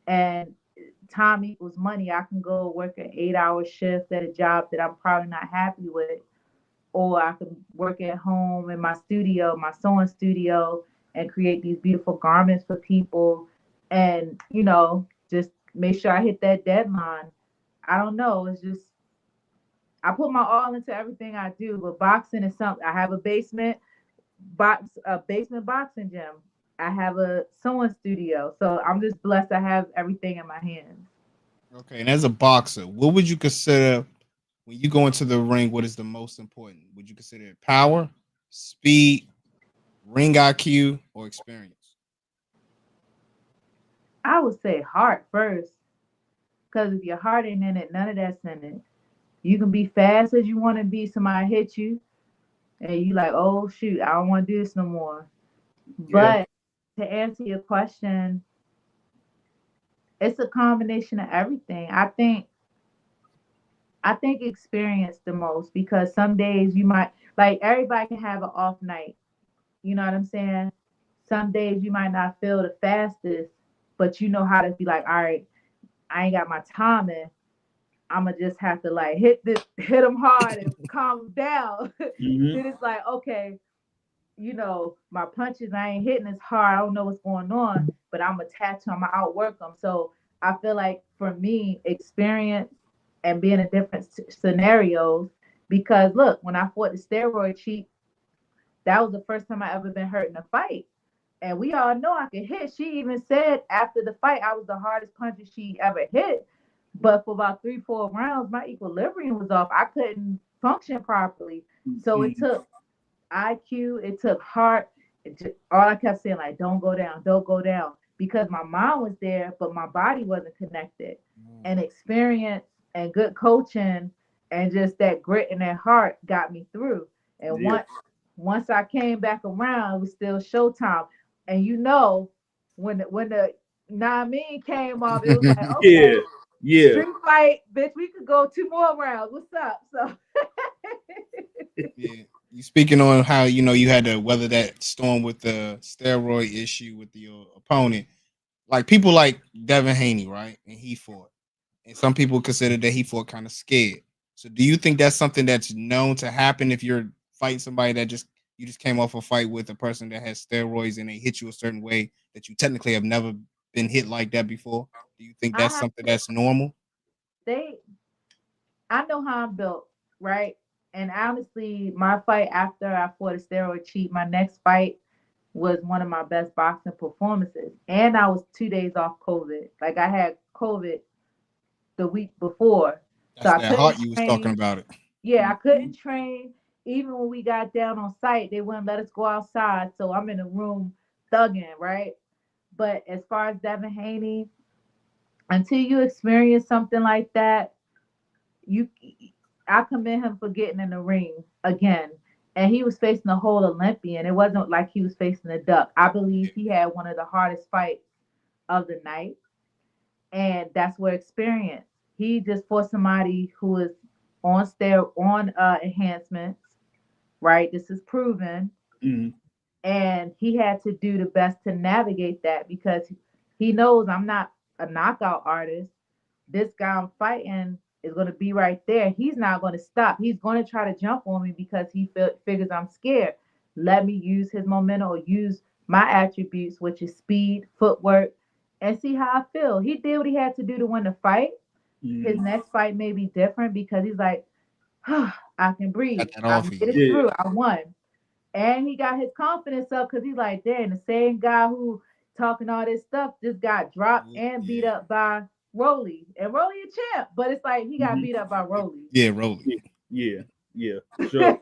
And time equals money. I can go work an 8-hour shift at a job that I'm probably not happy with, or I can work at home in my studio, my sewing studio, and create these beautiful garments for people, and just make sure I hit that deadline. I don't know. It's just I put my all into everything I do, but boxing is something. I have a basement boxing gym. I have a sewing studio, so I'm just blessed. I have everything in my hands. Okay, and as a boxer, what would you consider when you go into the ring? What is the most important? Would you consider it power, speed, ring IQ, or experience? I would say heart first, because if your heart ain't in it, none of that's in it. You can be fast as you want to be. Somebody hit you, and you like, oh shoot, I don't want to do this no more. Yeah. But to answer your question, it's a combination of everything. I think experience the most, because some days you might, like, everybody can have an off night. You know what I'm saying? Some days you might not feel the fastest, but you know how to be like, all right, I ain't got my timing. I'ma just have to like hit them hard and calm them down. Hmm. Then it's like, okay, my punches, I ain't hitting as hard. I don't know what's going on, but I'm attached to them. I'm outwork them. So I feel like for me, experience and being in different scenarios. Because look, when I fought the steroid cheat, that was the first time I ever been hurt in a fight. And we all know I could hit. She even said after the fight, I was the hardest puncher she ever hit. But for about 3, 4 rounds, my equilibrium was off. I couldn't function properly. So it Hmm. took IQ, it took heart. All I kept saying, like, don't go down, don't go down. Because my mind was there, but my body wasn't connected. And experience and good coaching and just that grit and that heart got me through. And Yeah. once I came back around, it was still showtime. And when the mean came off, it was like, Yeah. okay, Yeah. street fight, bitch, we could go 2 more rounds. What's up? So Yeah, You speaking on how you had to weather that storm with the steroid issue with your opponent, like people like Devin Haney, right? And he fought, and some people consider that he fought kind of scared. So, do you think that's something that's known to happen if you're fighting somebody that you just came off a fight with a person that has steroids and they hit you a certain way that you technically have never been hit like that before? Do you think I that's have something that's normal? they I know how I'm built, right? And honestly, my fight after I fought a steroid cheat, my next fight was one of my best boxing performances. And I was 2 days off COVID. Like I had COVID the week before. So That's I that heart couldn't you was talking train. about it. Yeah, I couldn't train. Even when we got down on site, they wouldn't let us go outside. So I'm in a room thugging, right? But as far as Devin Haney, until you experience something like that, you I commend him for getting in the ring again. And he was facing a whole Olympian. It wasn't like he was facing a duck. I believe he had one of the hardest fights of the night. And that's where experience. He just fought somebody who is on enhancements, right? This is proven. Mhm. And he had to do the best to navigate that because he knows I'm not a knockout artist. This guy I'm fighting is going to be right there. He's not going to stop. He's going to try to jump on me because he figures I'm scared. Let me use his momentum or use my attributes, which is speed, footwork, and see how I feel. He did what he had to do to win the fight. His Mhm. next fight may be different because he's like, I can breathe. Got that I off of made you. it Yeah. through. I won. And he got his confidence up because he's like, dang, the same guy who talking all this stuff just got dropped and beat Yeah. up by Rolly. And Rolly a champ, but it's like he got Mhm. beat up by Rolly. Yeah, Rolly. Yeah. Yeah. Yeah. For sure.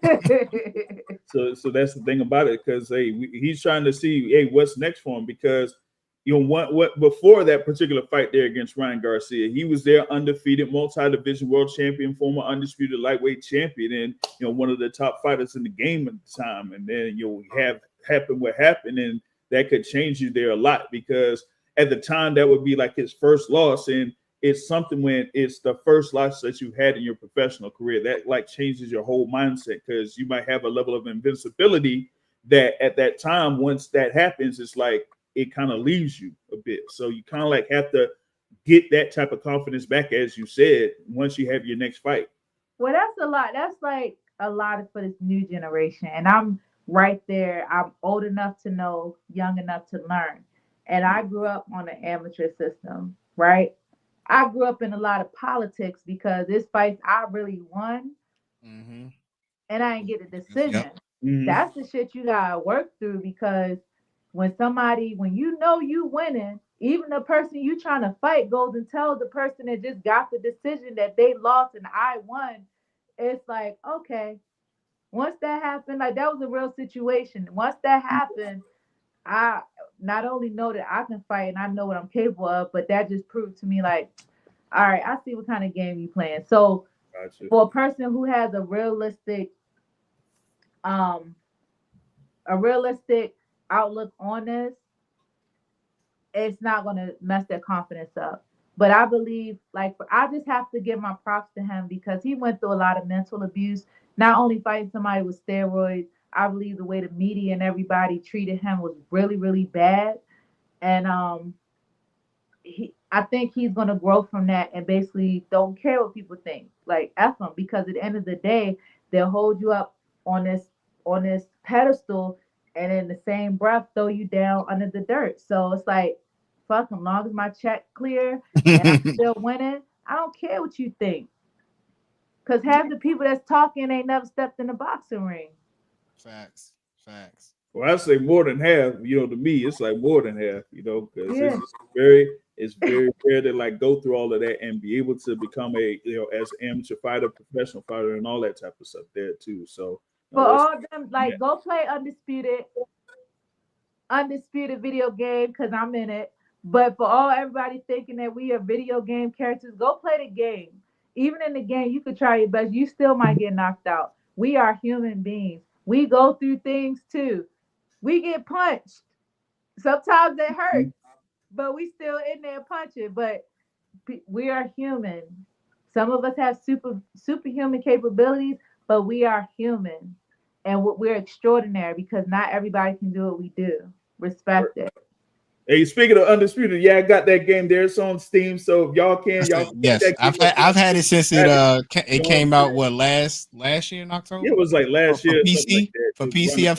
So that's the thing about it, because he's trying to see what's next for him, because what before that particular fight there against Ryan Garcia, he was there undefeated, multi-division world champion, former undisputed lightweight champion, and one of the top fighters in the game at the time. And then have happened what happened, and that could change you there a lot, because at the time that would be like his first loss, and it's something when it's the first loss that you had in your professional career that like changes your whole mindset, because you might have a level of invincibility that at that time, once that happens, it's like it kind of leaves you a bit. So you kind of like have to get that type of confidence back, as you said, once you have your next fight. Well, that's a lot. That's like a lot for this new generation. And I'm right there. I'm old enough to know, young enough to learn. And I grew up on an amateur system, right? I grew up in a lot of politics because this fight I really won Mm-hmm. and I didn't get a decision. Yep. Mm-hmm. That's the shit you gotta work through because when you know you winning, even the person you trying to fight goes and tells the person that just got the decision that they lost and I won, it's like, okay, once that happened, like that was a real situation. Once that happened, I not only know that I can fight and I know what I'm capable of, but that just proved to me like, all right, I see what kind of game you playing. So Gotcha. for a person who has um a realistic outlook on this, it's not going to mess their confidence up. But I believe, like, I just have to give my props to him because he went through a lot of mental abuse. Not only fighting somebody with steroids, I believe the way the media and everybody treated him was really, really bad. And I think he's gonna grow from that and basically don't care what people think. Like F them, because at the end of the day, they'll hold you up on this pedestal and in the same breath throw you down under the dirt. So it's like, fuck them. Long as my check clear and I'm still winning, I don't care what you think. Cause half the people that's talking ain't never stepped in the boxing ring. Facts. Facts. Well, I say more than half. To me, it's like more than half. Because Yeah. it's very rare to like go through all of that and be able to become as an amateur fighter, professional fighter, and all that type of stuff there too. So For that's all them, like go play undisputed video game because I'm in it. But for all everybody thinking that we are video game characters, go play the game. Even in the game, you could try your best. You still might get knocked out. We are human beings. We go through things too. We get punched. Sometimes it hurts, but we still in there punching. But we are human. Some of us have superhuman capabilities, but we are human. and we're extraordinary because not everybody can do what we do. Respect it. Hey, speaking of Undisputed, yeah, I got that game there. It's on Steam, so if y'all can pick Yes, that game up. I've had it since it came out. What last year in October? Yeah, it was like last for year, PC. something like that. For PC,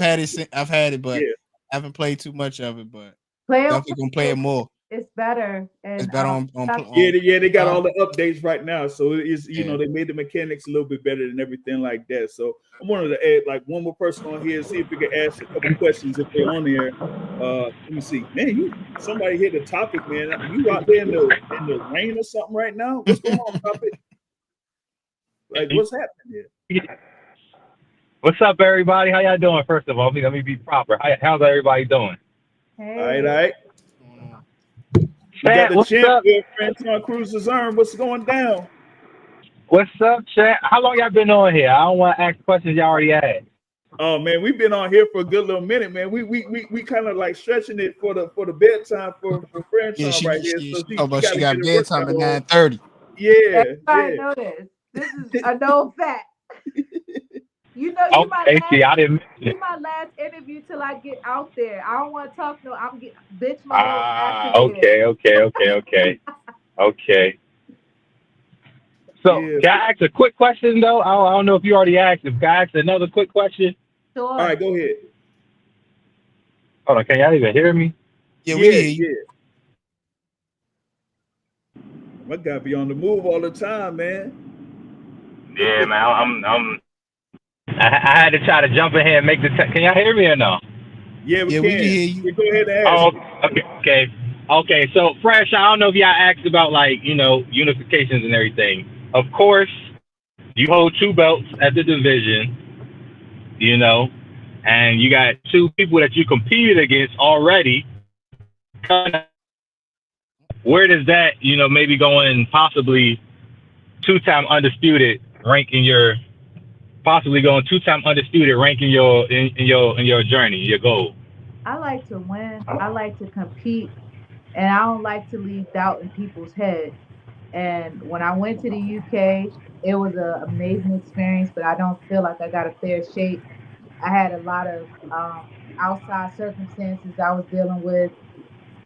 I've had it, but yeah. I haven't played too much of it. But Play definitely gonna play it more. It's better. And, It's better on yeah, they got all the updates right now, so it's Yeah. they made the mechanics a little bit better and everything like that. So I wanted to add like one more person on here, see if we could ask a couple questions if they're on there. Let me see, man. Somebody hit the topic, man. You out there in the rain or something right now? What's going on, topic? Like, what's happening here? What's up, everybody? How y'all doing? First of all, let me be proper. How's everybody doing? Hey. All right. We got the champ here, Franchon Crews-Dezurn. What's going down? What's up, chat? How long y'all been on here? I don't want to ask questions y'all already asked. Oh man, we've been on here for a good little minute, man. We kind of like stretching it for the bedtime for Franchon right here. So she got bedtime at 9:30. Yeah, I know this. This is a known fact. You know, I didn't mention you my last interview till I get out there. I don't want to talk. No, I'm get bitch my little Okay. So, Can I ask a quick question though? I don't know if you already asked. If I ask another quick question. Sure. All right, go ahead. Hold on, can y'all even hear me? Yeah, we hear you. Yeah. My guy be on the move all the time, man. Yeah, man. I had to try to jump in here and make the. Can y'all hear me or no? Yeah, we can hear you. We go ahead and ask. Oh, okay. So, Fresh, I don't know if y'all asked about unifications and everything. Of course, you hold 2 belts at the division, and you got 2 people that you competed against already. Where does that, maybe going possibly 2-time undisputed ranking your. Possibly going 2-time undisputed, ranking in your journey, your goal. I like to win. I like to compete, and I don't like to leave doubt in people's heads. And when I went to the UK, it was an amazing experience, but I don't feel like I got a fair shake. I had a lot of outside circumstances I was dealing with.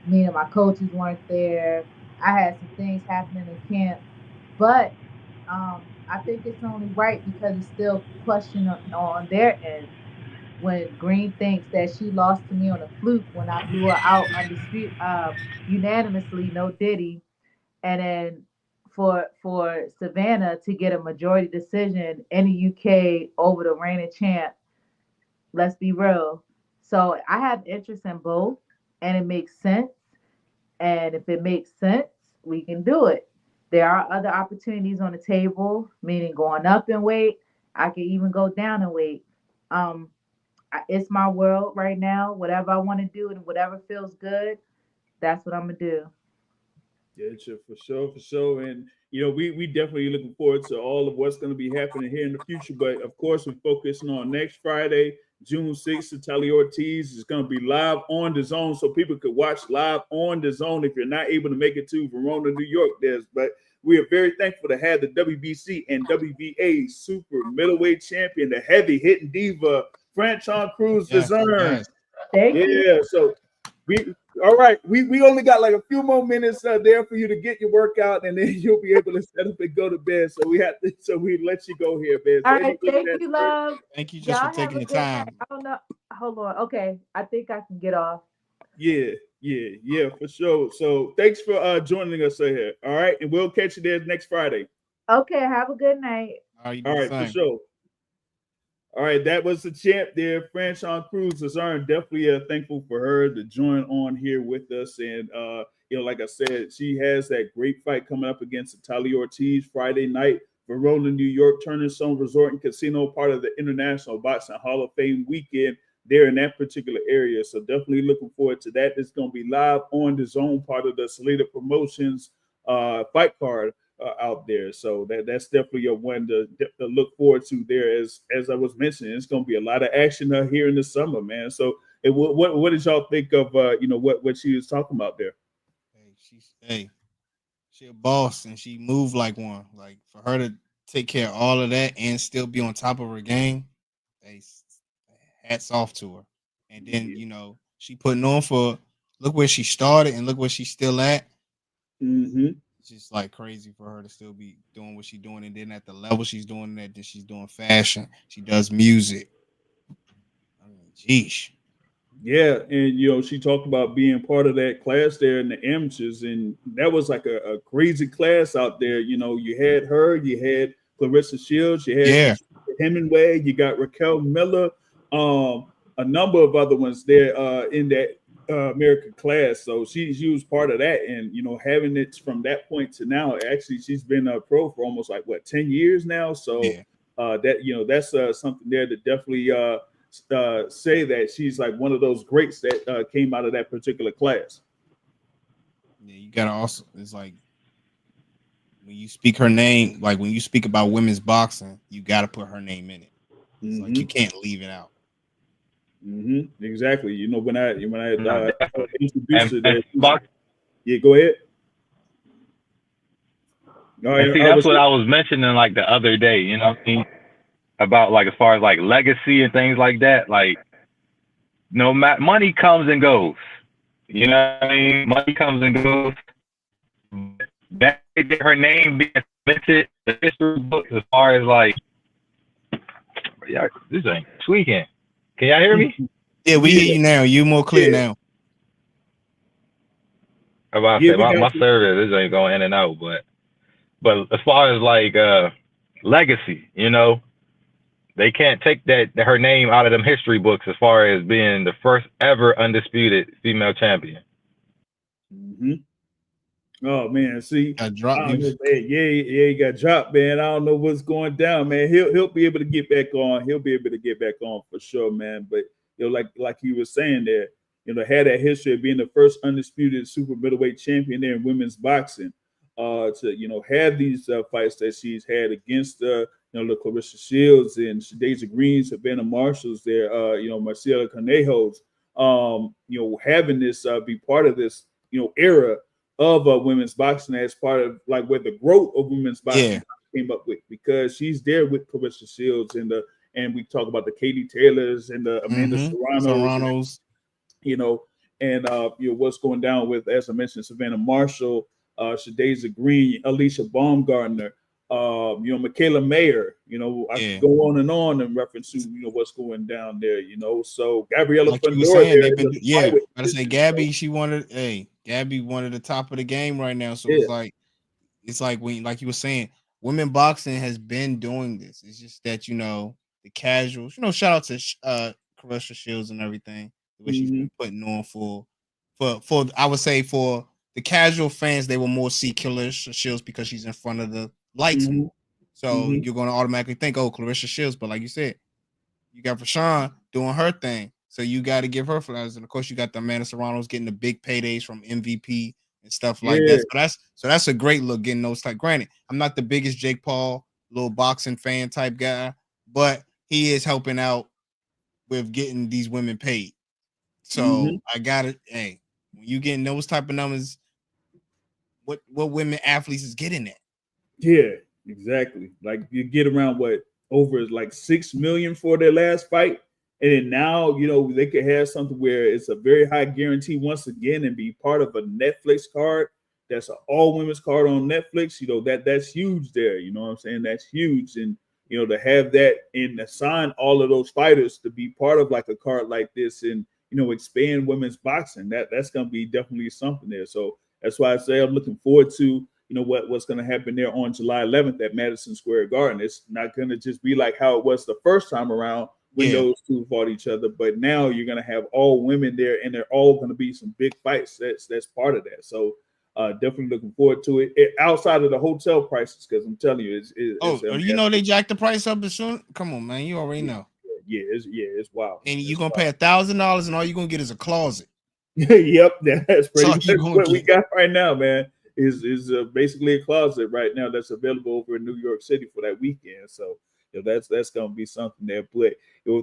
Me and my coaches weren't there. I had some things happening in camp, but I think it's only right because it's still question on their end. When Green thinks that she lost to me on a fluke when I blew her out unanimously, no Diddy, and then for Savannah to get a majority decision in the UK over the reigning champ, let's be real. So I have interest in both, and it makes sense. And if it makes sense, we can do it. There are other opportunities on the table, meaning going up in weight. I can even go down in weight. It's my world right now. Whatever I want to do and whatever feels good, that's what I'm gonna do. Yeah, for sure. And we definitely looking forward to all of what's going to be happening here in the future. But of course, we're focusing on next Friday, June 6th. Citalli Ortiz is going to be live on the zone, so people could watch live on the zone. If you're not able to make it to Verona, New York, but we are very thankful to have the WBC and WBA super middleweight champion, the heavy hitting diva, Franchon Crews-Dezurn. Yes. Thank you. So all right. We only got like a few more minutes there for you to get your workout, and then you'll be able to set up and go to bed. So we let you go here, man. All right, thank you, love. Thank you just for taking the time. I don't know. Hold on. Okay, I think I can get off. Yeah, for sure. So thanks for joining us here. All right, and we'll catch you there next Friday. Okay, have a good night. All right, for sure. All right, that was the champ there, Franchon Crews-Dezurn. Definitely thankful for her to join on here with us. And, like I said, she has that great fight coming up against Citalli Ortiz Friday night, Verona, New York, Turner Stone Resort and Casino, part of the International Boxing Hall of Fame weekend there in that particular area. So definitely looking forward to that. It's going to be live on the zone, part of the Salida Promotions fight card out there. So that's definitely a one to look forward to there. As I was mentioning, it's going to be a lot of action here in the summer, man. So what did y'all think of what she was talking about there? She a boss and she moved like one. Like for her to take care of all of that and still be on top of her game, hats off to her. And then she putting on for look where she started and look where she's still at. Mm-hmm. It's just like crazy for her to still be doing what she's doing, and then at the level she's doing that, then she's doing fashion. She does music. I mean, geesh. Yeah, and she talked about being part of that class there in the amateurs, and that was like a crazy class out there. You had her, you had Clarissa Shields, you had Hemingway, you got Raquel Miller, a number of other ones there in that American class. So she was part of that, and having it from that point to now, actually she's been a pro for almost like 10 years now. So that's something there to definitely say that she's like one of those greats that came out of that particular class. Yeah, you gotta also, it's like when you speak her name, like when you speak about women's boxing, you gotta put her name in it. It's like you can't leave it out. Mm-hmm. Exactly. When I introduced her there, yeah, go ahead. See, that's what I was mentioning like the other day. What I mean? About like as far as like legacy and things like that, like no matter money comes and goes. You know what I mean? Money comes and goes. That her name being submitted the history books as far as like this ain't tweaking. Can y'all hear me? Yeah, we hear you now. You more clear now. About to say my service ain't going in and out, but as far as like legacy, they can't take her name out of them history books as far as being the first ever undisputed female champion. Mm-hmm. Oh man, see, got dropped. He got dropped, man. I don't know what's going down, man. He'll be able to get back on. He'll be able to get back on for sure, man. But like you were saying there, had that history of being the first undisputed super middleweight champion there in women's boxing. To have these fights that she's had against the Clarissa Shields and Shadasia Green, Savannah Marshalls there, Marcela Conejos, having this be part of this era of women's boxing as part of like where the growth of women's boxing came up with, because she's there with Clarissa Shields and we talk about the Katie Taylors and the Amanda Serranos, and what's going down with, as I mentioned, Savannah Marshall, Shadasia Green, Alicia Baumgartner, Michaela Mayer, I could go on and on in reference to, what's going down there, so Gabriella like Fundora there. I say Gabby, Gabby wanted the top of the game right now. So it's like when, like you were saying, women boxing has been doing this. It's just that, the casuals, shout out to Clarissa Shields and everything, the way she's been putting on for I would say for the casual fans, they will more see Clarissa Shields because she's in front of the lights. So you're going to automatically think, oh, Clarissa Shields. But like you said, you got Franchon doing her thing. So you got to give her flowers. And of course, you got the Amanda Serranos getting the big paydays from MVP and stuff like that. So that's a great look, getting those type. Granted, I'm not the biggest Jake Paul little boxing fan type guy, but he is helping out with getting these women paid. So I got it. Hey, when you getting those type of numbers, what women athletes is getting at? Yeah, exactly. Like you get around over like 6 million for their last fight. And then now, they could have something where it's a very high guarantee once again and be part of a Netflix card. That's an all women's card on Netflix. That's huge there. You know what I'm saying? That's huge. And, to have that and assign all of those fighters to be part of like a card like this and, expand women's boxing, that's going to be definitely something there. So that's why I say I'm looking forward to, what's going to happen there on July 11th at Madison Square Garden. It's not going to just be like how it was the first time around when those two fought each other, but now you're going to have all women there, and they're all going to be some big fights. That's part of that. So definitely looking forward to it. Outside of the hotel prices, because I'm telling you, they jacked the price up as soon. Come on, man, you already know. Yeah, it's wild. And you're gonna pay $1,000, and all you're gonna get is a closet. Yep, that's pretty much what we got right now, man. Is basically a closet right now that's available over in New York City for that weekend. So that's gonna be something there. But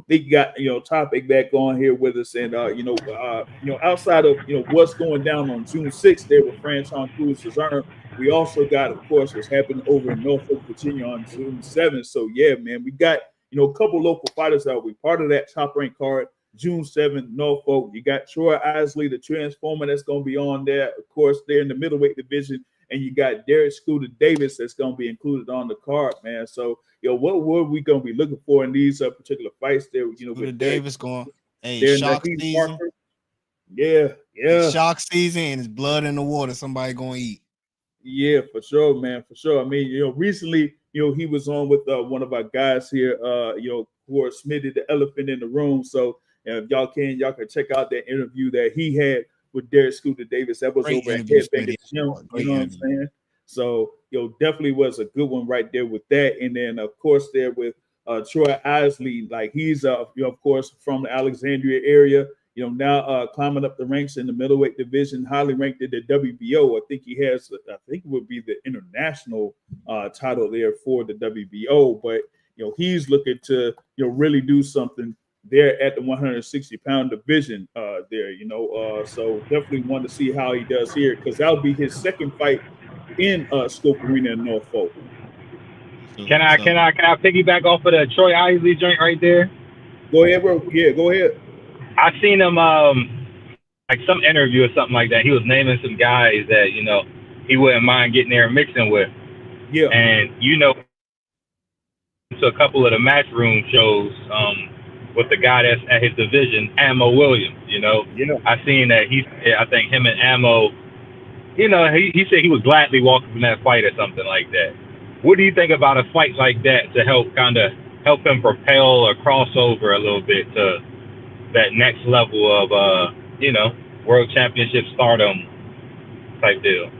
they got Topic back on here with us, and outside of what's going down on June 6th there with Franchon Crews-Dezurn, we also got, of course, what's happening over in Norfolk, Virginia on June 7th. So yeah, man, we got a couple local fighters that will be part of that top rank card. June 7th, Norfolk. You got Troy Isley, the Transformer, that's going to be on there. Of course, they're in the middleweight division. And you got Derek Scooter Davis that's going to be included on the card, man. So, what are we going to be looking for in these particular fights there? With Davis going, shock season. Parker. Yeah. It's shock season and it's blood in the water. Somebody going to eat. Yeah, for sure, man, for sure. I mean, recently, he was on with one of our guys here, who are Smitty the Elephant in the Room. So, if y'all can check out that interview that he had with Derek Scooter Davis. That was Great over at Headbangers Gym. You know what I'm saying? So, definitely was a good one right there with that. And then, of course, there with Troy Isley, like he's, of course, from the Alexandria area. Now climbing up the ranks in the middleweight division, highly ranked in the WBO. I think it would be the international title there for the WBO. But, he's looking to, really do something there at the 160-pound division there, so definitely want to see how he does here, because that'll be his second fight in Scope Arena in Norfolk. Can I piggyback off of the Troy Isley joint right there? Go ahead, bro. Yeah, go ahead. I seen him like some interview or something like that. He was naming some guys that he wouldn't mind getting there and mixing with. Yeah. And to a couple of the Matchroom shows with the guy that's at his division, Ammo Williams. Yeah. I seen that I think him and Ammo, he said he would gladly walk from that fight or something like that. What do you think about a fight like that to help him propel or cross over a little bit to that next level of world championship stardom type deal?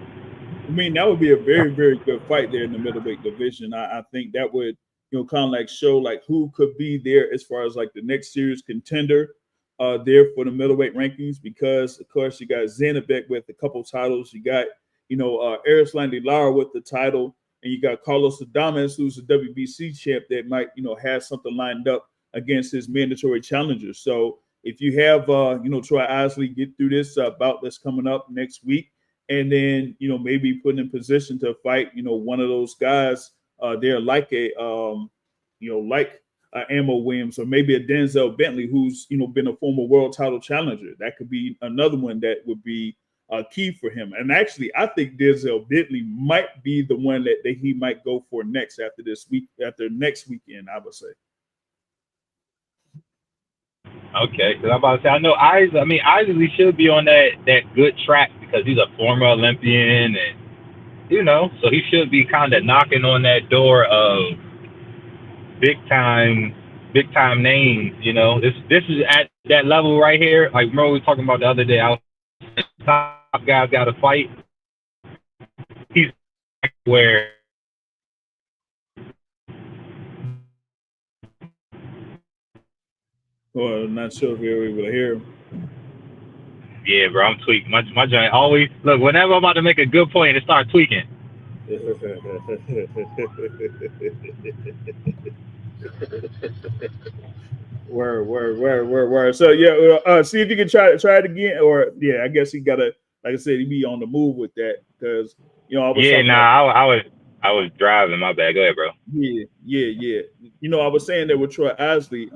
I mean, that would be a very, very good fight there in the middleweight division. I think that would kind of like show like who could be there as far as like the next serious contender there for the middleweight rankings, because of course you got Zanabek with a couple titles, you got Erislandy Lara with the title, and you got Carlos Adames, who's a WBC champ that might have something lined up against his mandatory challenger. So if you have Troy Isley get through this bout that's coming up next week, and then maybe put in position to fight one of those guys there like Ammo Williams, or maybe a Denzel Bentley, who's been a former world title challenger. That could be another one that would be key for him. And actually, I think Denzel Bentley might be the one that he might go for next after next weekend, I would say. Okay, because I'm about to say, I know Isley should be on that good track because he's a former Olympian, and so he should be kind of knocking on that door of big time names. This is at that level right here. Like Mo was talking about the other day, top guys got to fight. He's where. Well, I'm not sure if you're able to hear him. Yeah, bro, I'm tweaking. My joint always look. Whenever I'm about to make a good point, it starts tweaking. Word. So yeah, see if you can try it again, or yeah, I guess he gotta, like I said, he be on the move with that because I was driving. My bad. Go ahead, bro. Yeah. I was saying that with Troy Isley,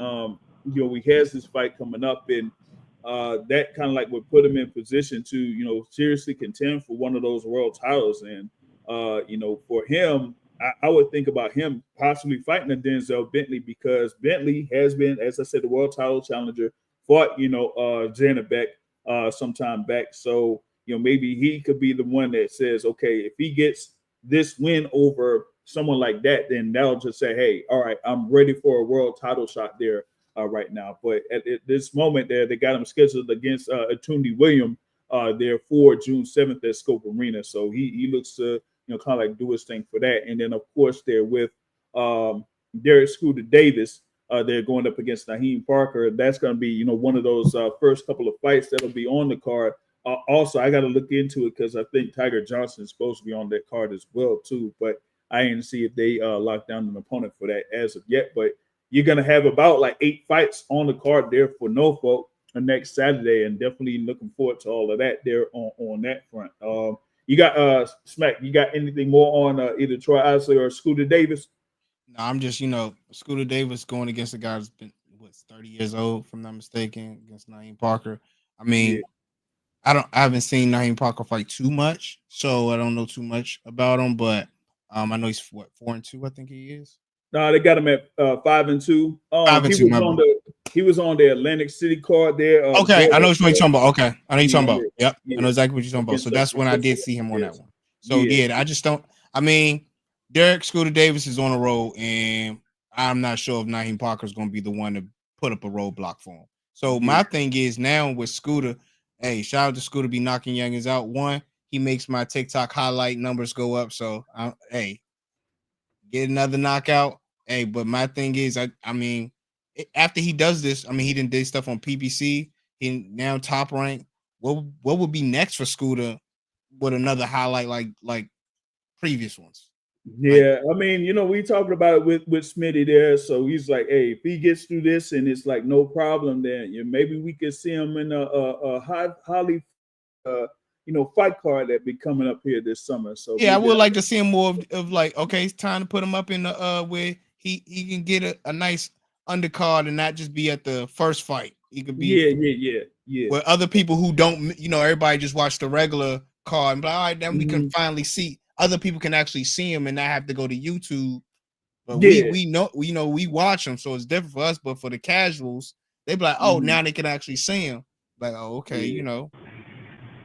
we has this fight coming up, and that kind of like would put him in position to seriously contend for one of those world titles, and for him, I would think about him possibly fighting a Denzel Bentley, because Bentley has been, as I said, the world title challenger, fought Zanabek sometime back. So maybe he could be the one that says, okay, if he gets this win over someone like that, then that'll just say, hey, all right, I'm ready for a world title shot there right now. But at this moment there, they got him scheduled against Atundi William there for June 7th at Scope Arena. So he looks to kind of like do his thing for that. And then of course they're with Derek Scooter Davis. They're going up against Naheem Parker. That's going to be one of those first couple of fights that'll be on the card. Also, I got to look into it because I think Tiger Johnson is supposed to be on that card as well too. But I didn't see if they locked down an opponent for that as of yet. But you're going to have about like 8 fights on the card there for Norfolk next Saturday, and definitely looking forward to all of that there on that front. You got Smack, you got anything more on either Troy Isley or Scooter Davis? No, I'm just, Scooter Davis going against a guy who's been 30 years old, if I'm not mistaken, against Naeem Parker. I Yeah. mean, I haven't seen Naeem Parker fight too much, so I don't know too much about him, but I know he's 4-2, I think he is. No, they got him at 5-2. Five and He two, was remember. on the Atlantic City card there. Okay, I know what you're talking about. Okay, I know you're talking Yeah, about. Yep, yeah, I know exactly what you're talking about. So against that's when I did Francisco see him on that Rodriguez. one. So Yeah, yeah, I just don't. I mean, Derek Scooter Davis is on the road, and I'm not sure if Naeem Parker is going to be the one to put up a roadblock for him. So yeah, my thing is now with Scooter, hey, shout out to Scooter be knocking youngins out. One, he makes my TikTok highlight numbers go up. So hey, get another knockout. Hey, but my thing is, I mean, after he does this, I mean, he did stuff on PBC. He now top rank. What would be next for Scooter with another highlight like previous ones? Like, yeah. I mean, we talking about it with Smitty there. So he's like, hey, if he gets through this and it's like no problem, then maybe we could see him in a highly, fight card that be coming up here this summer. So yeah, I maybe would like to see him more of like, okay, it's time to put him up in the where he can get a nice undercard and not just be at the first fight. He could be yeah. where other people who don't, everybody just watch the regular card and be like, all right, then we can Mhm. finally see. Other people can actually see him and not have to go to YouTube. But Yeah. we know we watch them, so it's different for us. But for the casuals, they be like, oh, Mhm. now they can actually see him. Like, oh, okay, Yeah.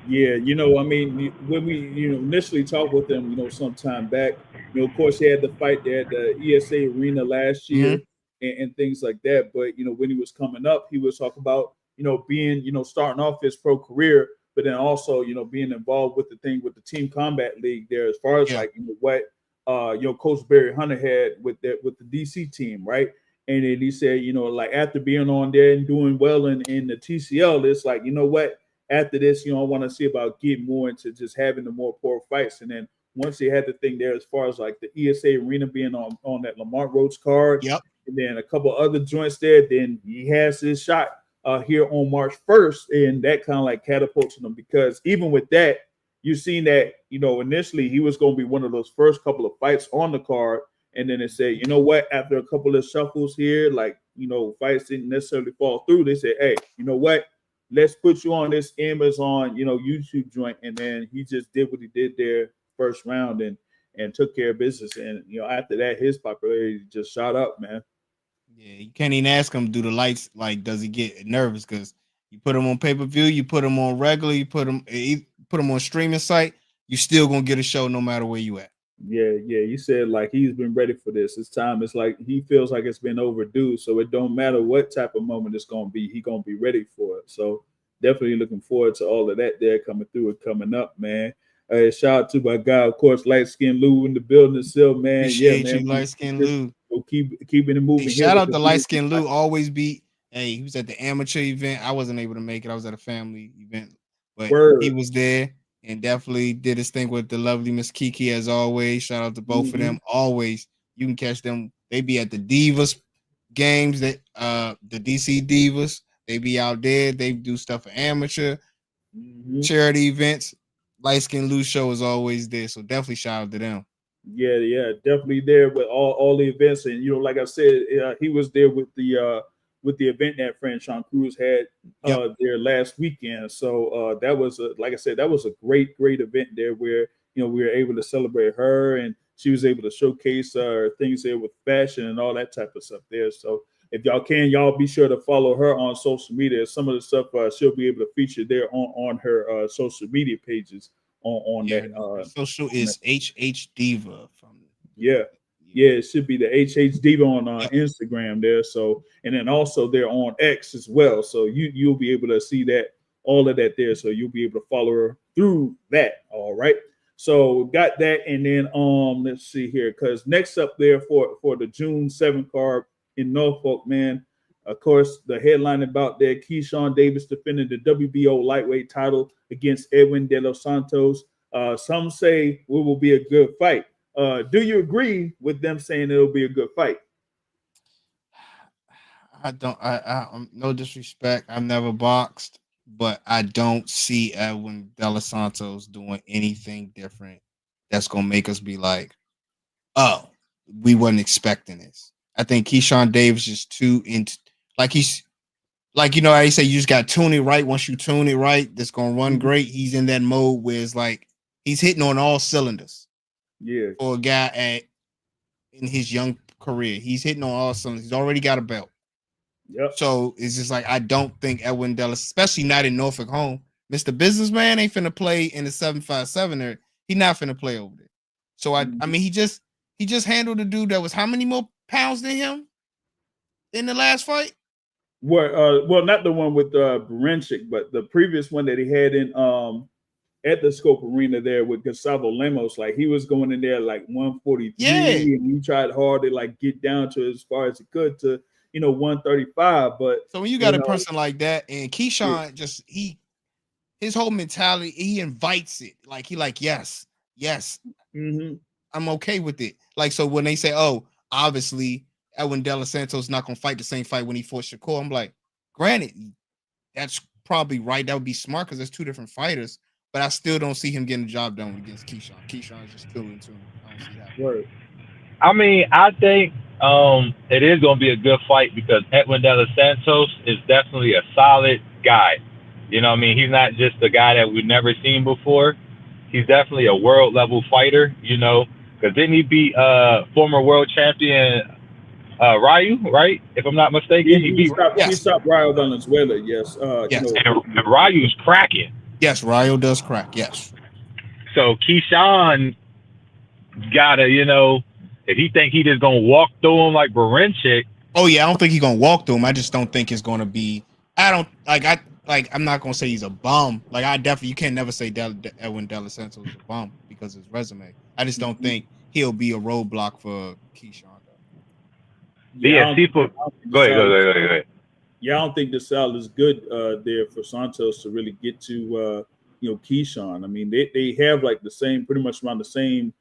Yeah, I mean, when we, initially talked with them, some time back, of course, he had the fight there at the ESA Arena last Mhm. year and things like that. But, when he was coming up, he was talking about, being, starting off his pro career, but then also, being involved with the thing with the Team Combat League there, as far as Yeah. like, what, Coach Barry Hunter had with the DC team, right? And then he said, like after being on there and doing well in the TCL, it's like, what? After this, I want to see about getting more into just having the more poor fights. And then once they had the thing there, as far as like the ESA Arena being on that Lamont Roach card, Yep. and then a couple other joints there, then he has his shot here on March 1st, and that kind of like catapulted him because even with that, you've seen that initially he was going to be one of those first couple of fights on the card, and then it said, what? After a couple of shuffles here, like fights didn't necessarily fall through. They said, hey, you know what? Let's put you on this Amazon, YouTube joint. And then he just did what he did there first round and took care of business. And after that, his popularity just shot up, man. Yeah, you can't even ask him, do the lights, like, does he get nervous? Because you put him on pay-per-view, you put him on regular, you put him on streaming site, you still gonna get a show no matter where you at. Yeah. You said like he's been ready for this. It's time. It's like he feels like it's been overdue. So it don't matter what type of moment it's gonna be. He gonna be ready for it. So definitely looking forward to all of that there coming through and coming up, man. Shout out to my guy, of course, Light Skin Lou in the building still, man. Appreciate Yeah, you, man. light skin Lou. We'll keeping it moving Hey, here. shout With out the to light skin Lou. Always be. Hey, he was at the amateur event. I wasn't able to make it. I was at a family event, but he word. was there and definitely did his thing with the lovely Miss Kiki as always. Shout out to both of them. Always, you can catch them. They be at the Divas games. That the DC Divas. They be out there. They do stuff for amateur charity events. Light Skin Lou show is always there. So definitely shout out to them. Yeah, definitely there with all the events, and like I said, he was there with the event that Franchon Crews had there last weekend. So that was like I said, that was a great event there where we were able to celebrate her, and she was able to showcase things there with fashion and all that type of stuff there. So if y'all be sure to follow her on social media. Some of the stuff she'll be able to feature there on her social media pages on Yeah, that. her social is HH Diva from Yeah, it should be the HH Diva on Yep. Instagram there. So, and then also they're on X as well. So you'll be able to see that all of that there. So you'll be able to follow her through that. All right. So got that, and then let's see here, because next up there for the June 7th card in Norfolk, man. Of course, the headline about that, Keyshawn Davis defending the WBO lightweight title against Edwin De Los Santos. Some say it will be a good fight. Do you agree with them saying it'll be a good fight? I don't. No disrespect. I've never boxed, but I don't see Edwin De Los Santos doing anything different that's gonna make us be like, oh, we wasn't expecting this. I think Keyshawn Davis is too into he's like, you know, how you say you just got to tune it right. Once you tune it right, that's gonna run great. He's in that mode where it's like he's hitting on all cylinders. Yeah. For a guy in his young career, he's hitting on all cylinders. He's already got a belt. Yep. So it's just like I don't think Edwin Dellis, especially not in Norfolk home, Mr. Businessman ain't finna play in the 757 there. He not finna play over there. So I mean he just handled a dude that was how many more pounds than him in the last fight? Well, not the one with Baranchik, but the previous one that he had in at the Scope Arena there with Gustavo Lemos. Like he was going in there like 143, and he tried hard to like get down to as far as he could to 135. But so when you got a person like that, and Keyshawn just his whole mentality, he invites it. Like he like yes, I'm okay with it. Like so when they say, oh, obviously Edwin De Los Santos not gonna fight the same fight when he fought Shakur. I'm like, granted, that's probably right. That would be smart because there's two different fighters, but I still don't see him getting the job done against Keyshawn. Keyshawn is just too into him. I don't see that. Word. I mean, I think it is gonna be a good fight because Edwin De Los Santos is definitely a solid guy. You know what I mean? He's not just a guy that we've never seen before. He's definitely a world level fighter, because didn't he beat former world champion Ryu, right? If I'm not mistaken, Yeah, he stopped Ryu Valenzuela. Yes, yes. And Ryu's cracking. Yes, Ryu does crack. Yes. So Keyshawn gotta, if he think he just gonna walk through him like Baranchik. Oh yeah, I don't think he's gonna walk through him. I just don't think it's gonna be. I'm not gonna say he's a bum. Like you can never say Edwin De Los Santos is a bum because of his resume. I just don't think he'll be a roadblock for Keyshawn. Yeah, people. Go ahead. Yeah, I don't think the style is good there for Santos to really get to Keyshawn. I mean, they have like the same, pretty much around the same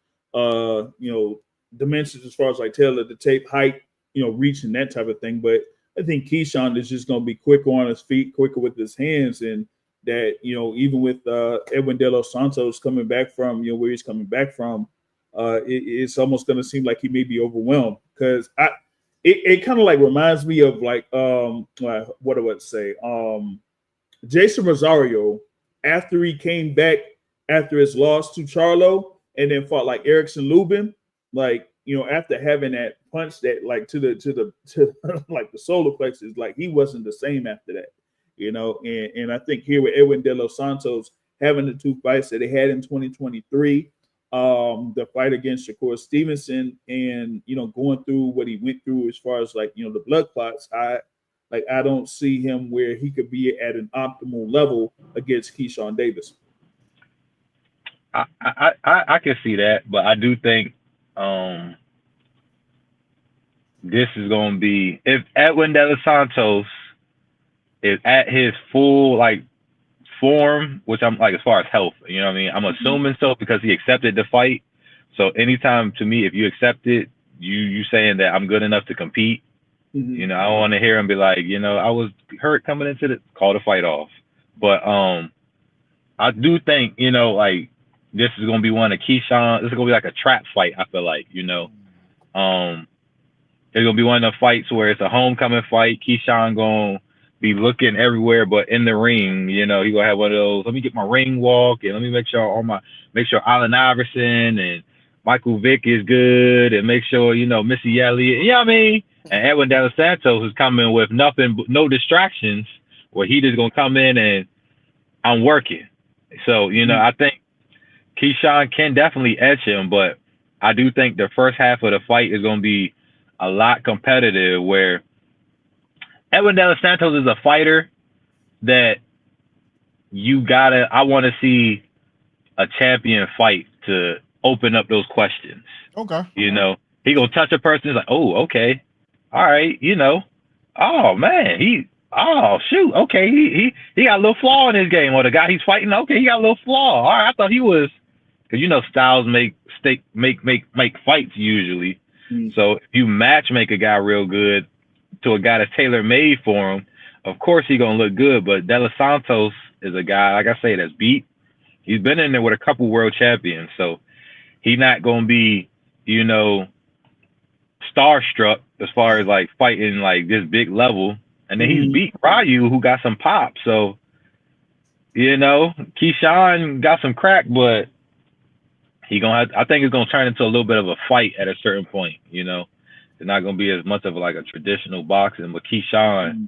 dimensions as far as like tail of the tape, height, reach and that type of thing. But I think Keyshawn is just going to be quicker on his feet, quicker with his hands, and that even with Edwin De Los Santos coming back from where he's coming back from, it's almost going to seem like he may be overwhelmed because It kind of like reminds me of like what do I say? Jason Rosario after he came back after his loss to Charlo and then fought like Erickson Lubin, like after having that punch that like to like the solar plexus, like he wasn't the same after that, and I think here with Edwin De Los Santos having the two fights that they had in 2023. The fight against Shakur Stevenson and going through what he went through as far as like the blood clots, I don't see him where he could be at an optimal level against Keyshawn Davis. I can see that, but I do think this is going to be, if Edwin De Los Santos is at his full form, which I'm like as far as health, I'm assuming so because he accepted the fight. So anytime to me, if you accept it, you saying that I'm good enough to compete. I don't want to hear him be like, I was hurt coming into call the fight off. But I do think this is gonna be one of Keyshawn. This is gonna be like a trap fight. I feel like it's gonna be one of the fights where it's a homecoming fight. Keyshawn gonna be looking everywhere but in the ring. He gonna have one of those, let me get my ring walk and let me make sure Allen Iverson and Michael Vick is good and make sure Missy Elliott, and Edwin De Los Santos is coming with no distractions, where he just gonna come in and I'm working. So I think Keyshawn can definitely edge him, but I do think the first half of the fight is gonna be a lot competitive, where Edwin De Los Santos is a fighter that I want to see a champion fight to open up those questions. Okay. He gonna touch a person, it's like, oh, okay, all right, oh man, oh shoot, okay, he got a little flaw in his game, or the guy he's fighting, okay, he got a little flaw. All right, I thought he was, because styles make fights usually. So if you match make a guy real good to a guy that's tailor-made for him, of course he's going to look good. But De Los Santos is a guy, like I say, that's beat. He's been in there with a couple world champions. So he's not going to be, starstruck as far as like fighting like this big level, and then he's beat Ryu, who got some pop. So, you know, Keyshawn got some crack, but I think it's gonna turn into a little bit of a fight at a certain point. You know, it's not gonna be as much of like a traditional boxing. But Keyshawn,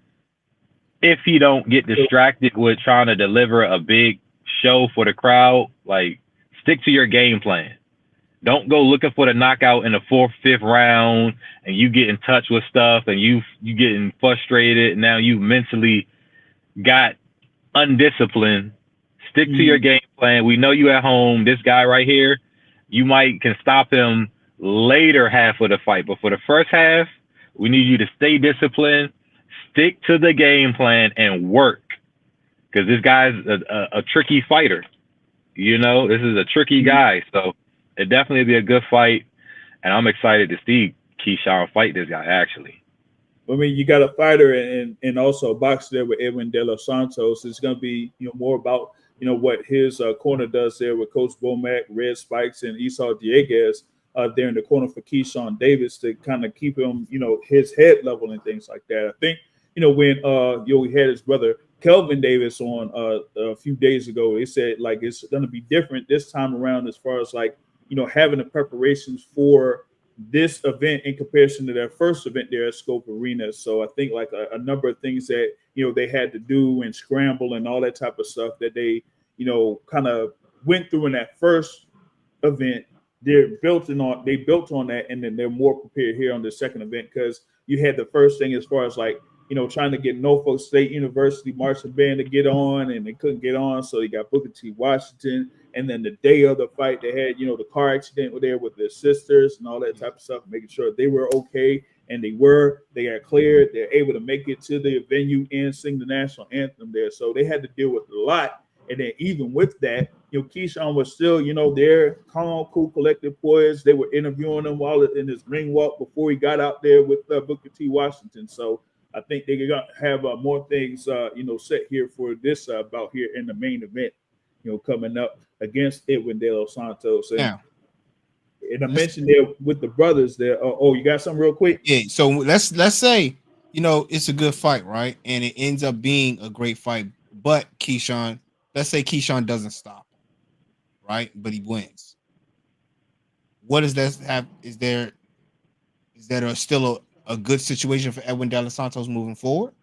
if he don't get distracted with trying to deliver a big show for the crowd, like, stick to your game plan. Don't go looking for the knockout in the 4th, 5th round, and you get in touch with stuff, and you getting frustrated. And now you mentally got undisciplined. Stick to your game plan. We know you at home. This guy right here, you can stop him later half of the fight, but for the first half, we need you to stay disciplined, stick to the game plan, and work. Because this guy's a tricky fighter. You know, this is a tricky guy, so it definitely be a good fight, and I'm excited to see Keyshawn fight this guy, actually. I mean, you got a fighter and also a boxer there with Edwin De Los Santos. It's going to be, you know, more about, you know, what his corner does there with Coach Bomac, Red Spikes, and Esau Dieguez there in the corner for Keyshawn Davis to kind of keep him, you know, his head level and things like that. I think, you know, when he had his brother Kelvin Davis on a few days ago, they said like it's going to be different this time around as far as like, you know, having the preparations for this event in comparison to their first event there at Scope Arena. So I think like a number of things that, you know, they had to do and scramble and all that type of stuff that they, you know, kind of went through in that first event. They built on that, and then they're more prepared here on the second event because you had the first thing as far as like, you know, trying to get Norfolk State University marching band to get on, and they couldn't get on, so they got Booker T. Washington. And then the day of the fight, they had, you know, the car accident there with their sisters and all that type of stuff, making sure they were okay, and they got cleared. They're able to make it to the venue and sing the national anthem there. So they had to deal with a lot. And then even with that, you know, Keyshawn was still, you know, there, calm, cool, collected, poised. They were interviewing him while in his ring walk before he got out there with Booker T. Washington. So I think they're going to have more things, you know, set here for this bout here in the main event, you know, coming up against Edwin De Los Santos. And, and I mentioned there with the brothers there. Oh, you got something real quick? Yeah. So let's say, you know, it's a good fight, right? And it ends up being a great fight. But Keyshawn, let's say Keyshawn doesn't stop, right? But he wins. What does that have? Is there still a good situation for Edwin De Los Santos moving forward?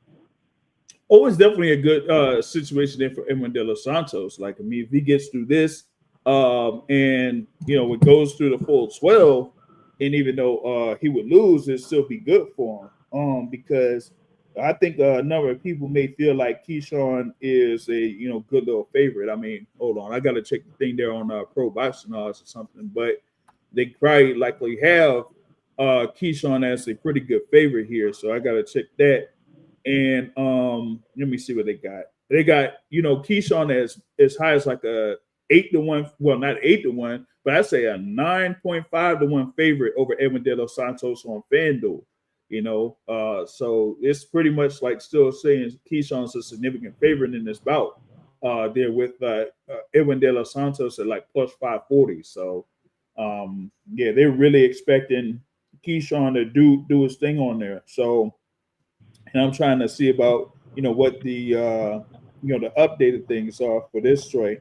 Oh, it's definitely a good situation there for Edwin De Los Santos. Like, I mean, if he gets through this, and you know, it goes through the full 12, and even though he would lose, it'd still be good for him. Because I think a number of people may feel like Keyshawn is a, you know, good little favorite. I mean, hold on, I got to check the thing there on Pro Boxing Odds or something, but they probably likely have Keyshawn as a pretty good favorite here. So I got to check that. And let me see what they got. They got, you know, Keyshawn as high as like a 8-1, well, not 8-1, but I say a 9.5-1 favorite over Edwin De Los Santos on FanDuel. You know, so it's pretty much like still saying Keyshawn's a significant favorite in this bout. There with Edwin De Los Santos at like plus 540. So yeah, they're really expecting Keyshawn to do his thing on there. So, and I'm trying to see about, you know, what the you know, the updated things are for this straight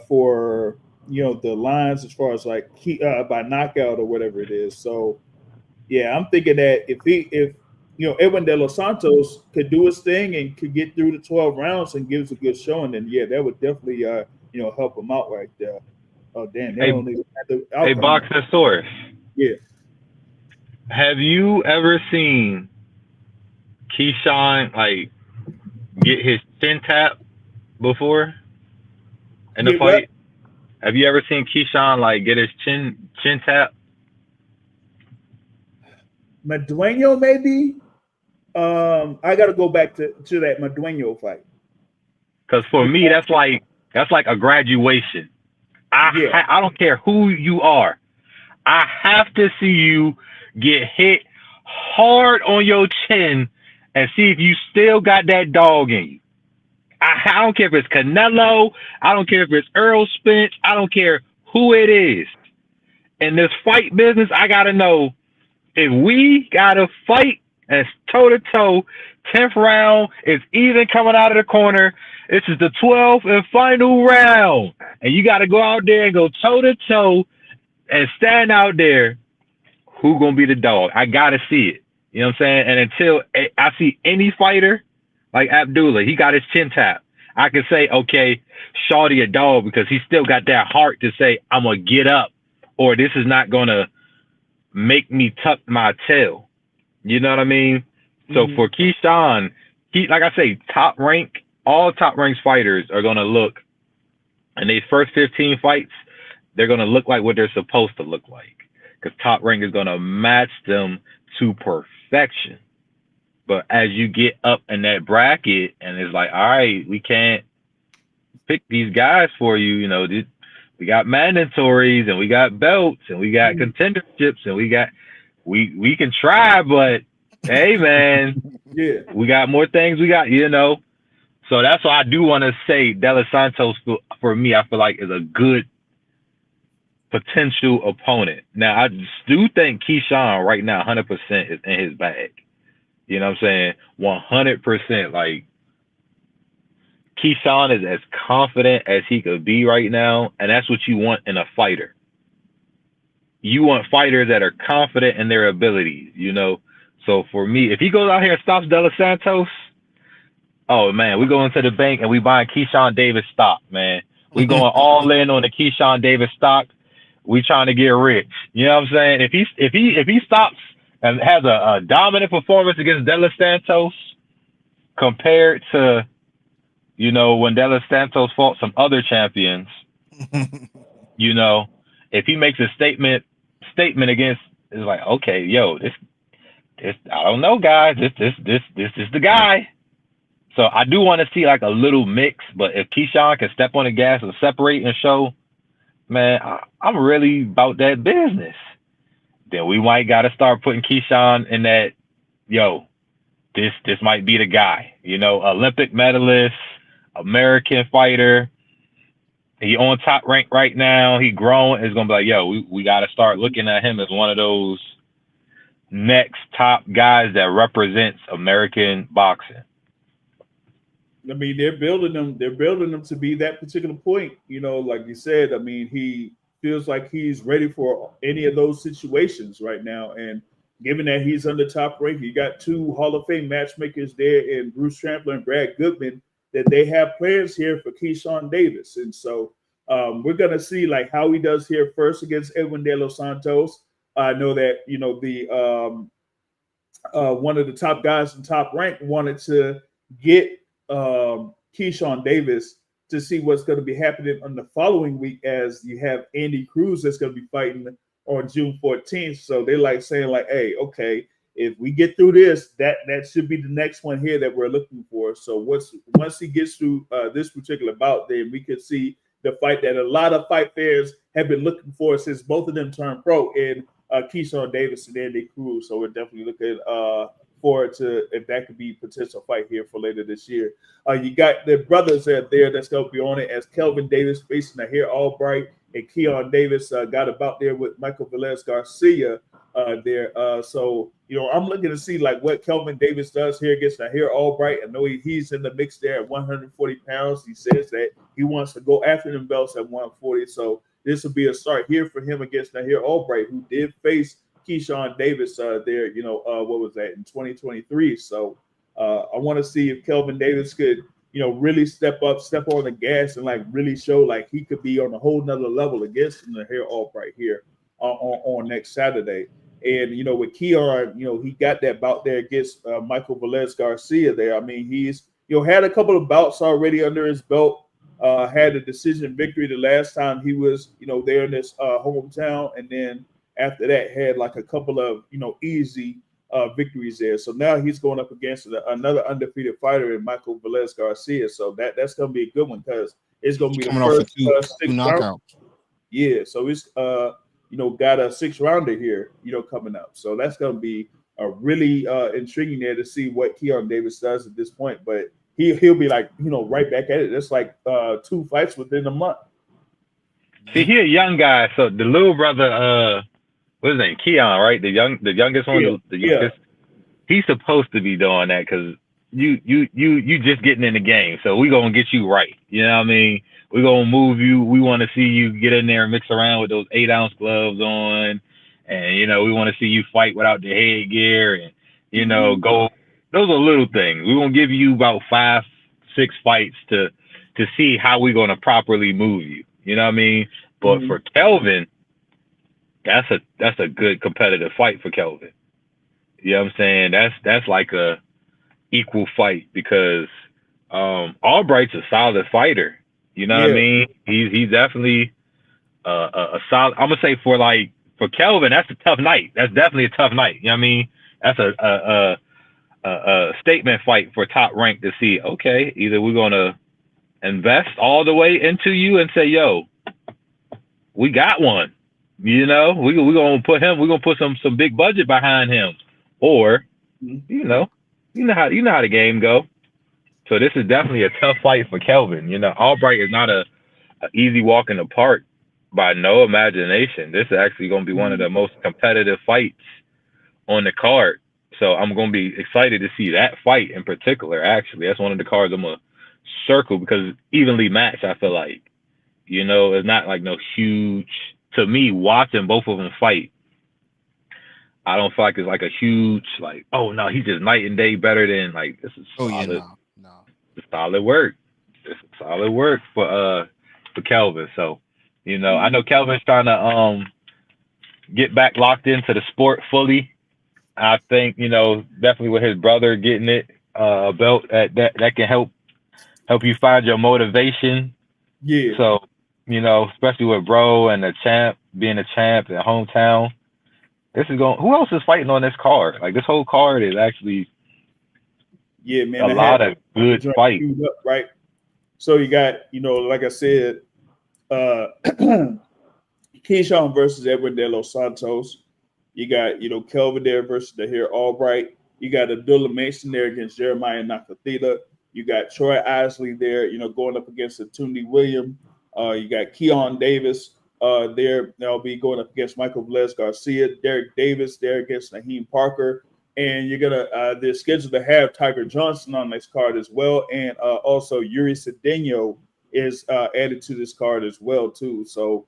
for, you know, the lines as far as like by knockout or whatever it is. So yeah, I'm thinking that if you know, Edwin De Los Santos could do his thing and could get through the 12 rounds and gives a good showing, then yeah, that would definitely you know, help him out right there. Oh damn, they don't even have the outcome. Hey, Boxing Source. Yeah. Have you ever seen Keyshawn like get his chin tap before in the fight? What? Have you ever seen Keyshawn like get his chin tap? Madueño, maybe. I got to go back to that Madueño fight. Because for me, that's like a graduation. I don't care who you are. I have to see you get hit hard on your chin and see if you still got that dog in you. I don't care if it's Canelo. I don't care if it's Earl Spence. I don't care who it is. In this fight business, I got to know, if we got to fight and toe to toe, 10th round is even coming out of the corner. This is the 12th and final round, and you got to go out there and go toe to toe and stand out there. Who gonna be the dog? I gotta see it. You know what I'm saying? And until I see any fighter like Abdullah, he got his chin tap. I can say, okay, Shawty a dog because he still got that heart to say, I'm gonna get up, or this is not gonna make me tuck my tail. You know what I mean? So for Keyshawn, like I say, all top ranked fighters are gonna look in these first 15 fights, they're gonna look like what they're supposed to look like. Because Top Rank is gonna match them to perfection. But as you get up in that bracket, and it's like, all right, we can't pick these guys for you. You know, we got mandatories, and we got belts, and we got contenderships, and we can try, but hey, man, yeah, we got more things. We got, you know. So that's why I do want to say De Los Santos for me, I feel like is a good potential opponent. Now, I do think Keyshawn right now 100% is in his bag. You know what I'm saying? 100%. Like, Keyshawn is as confident as he could be right now, and that's what you want in a fighter. You want fighters that are confident in their abilities, you know? So for me, if he goes out here and stops De Los Santos, oh, man, we go into the bank and we buying Keyshawn Davis stock, man. We going all in on the Keyshawn Davis stock. We trying to get rich. You know what I'm saying? If he stops and has a dominant performance against De Los Santos compared to, you know, when De Los Santos fought some other champions, you know, if he makes a statement against, it's like, okay, yo, this I don't know, guys. This is the guy. So I do want to see like a little mix, but if Keyshawn can step on the gas and separate and show, man, I'm really about that business, then we might got to start putting Keyshawn in that, yo, this might be the guy, you know, Olympic medalist, American fighter. He on Top Rank right now. He growing. It's going to be like, yo, we got to start looking at him as one of those next top guys that represents American boxing. I mean, they're building them to be that particular point. You know, like you said, I mean, he feels like he's ready for any of those situations right now. And given that he's under Top Rank, you got two Hall of Fame matchmakers there in Bruce Trampler and Brad Goodman, that they have plans here for Keyshawn Davis. And so we're going to see like how he does here first against Edwin De Los Santos. I know that, you know, the one of the top guys in Top Rank wanted to get Keyshawn Davis to see what's going to be happening on the following week, as you have Andy Cruz that's going to be fighting on June 14th. So they like saying like, hey, okay, if we get through this, that should be the next one here that we're looking for. So once he gets through this particular bout, then we could see the fight that a lot of fight fans have been looking for since both of them turned pro, in Keyshawn Davis and Andy Cruz. So we're definitely looking forward to if that could be a potential fight here for later this year. You got the brothers there that's going to be on it, as Kelvin Davis facing Nahir Albright, and Keon Davis got about there with Michael Velez Garcia there. So, you know, I'm looking to see like what Kelvin Davis does here against Nahir Albright. I know he's in the mix there at 140 pounds. He says that he wants to go after them belts at 140. So this will be a start here for him against Nahir Albright, who did face Keyshawn Davis there, you know, what was that, in 2023. So I want to see if Kelvin Davis could, you know, really step on the gas and like really show like he could be on a whole nother level against Nahir Albright here on next Saturday. And, you know, with Keon, you know, he got that bout there against Michael Velez Garcia there. I mean, he's, you know, had a couple of bouts already under his belt, had a decision victory the last time he was, you know, there in his hometown. And then after that, had like a couple of, you know, easy victories there. So now he's going up against another undefeated fighter in Michael Velez Garcia. So that's going to be a good one, because it's going to be the first two knockouts. Yeah, so it's you know, got a 6-rounder here, you know, coming up. So that's going to be a really intriguing there to see what Keon Davis does at this point. But he'll be like, you know, right back at it. It's like 2 fights within a month. See, he a young guy, so the little brother what's his name? Keon, right? The youngest one, the youngest. He's supposed to be doing that because you just getting in the game. So we gonna get you right. You know what I mean? We gonna move you. We want to see you get in there and mix around with those 8-ounce gloves on, and we want to see you fight without the headgear, and go. Those are little things. We gonna give you about 5-6 fights to see how we gonna properly move you. You know what I mean? But for Kelvin, that's a good competitive fight for Kelvin. You know what I'm saying? That's like a equal fight because Albright's a solid fighter. You know what I mean? He's definitely a solid. I'm gonna say for Kelvin, that's a tough night. That's definitely a tough night. You know what I mean? That's a statement fight for Top Rank to see. Okay, either we're gonna invest all the way into you and say, yo, we got one. We're gonna put him. We're gonna put some big budget behind him. Or, you know how the game go. So this is definitely a tough fight for Kelvin. Albright is not a easy walk in the park by no imagination. This is actually going to be one of the most competitive fights on the card. So I'm going to be excited to see that fight in particular. Actually, that's one of the cards I'm gonna circle because it's evenly matched. I feel like, it's not like no huge. To me, watching both of them fight, I don't feel like it's like a huge oh no, he's just night and day better than this is solid. No. It's solid work. It's solid work for Kelvin. So, I know Kelvin's trying to get back locked into the sport fully. I think, definitely with his brother getting it a belt that can help you find your motivation. Yeah. So, especially with bro and being a champ in hometown. Who else is fighting on this card? This whole card is actually man, a lot of good fights. Right. So you got, like I said, Keyshawn versus Edwin De Los Santos. You got, Kelvin there versus Tahir Albright. You got Abdullah Mason there against Jeremiah Nakathila. You got Troy Isley there, going up against Atundi William. You got Keon Davis. There they'll be going up against Michael Velez Garcia, Derek Davis there against Naheem Parker, and you're gonna they're scheduled to have Tiger Johnson on this card as well, and also Yuri Cedeno is added to this card as well too. So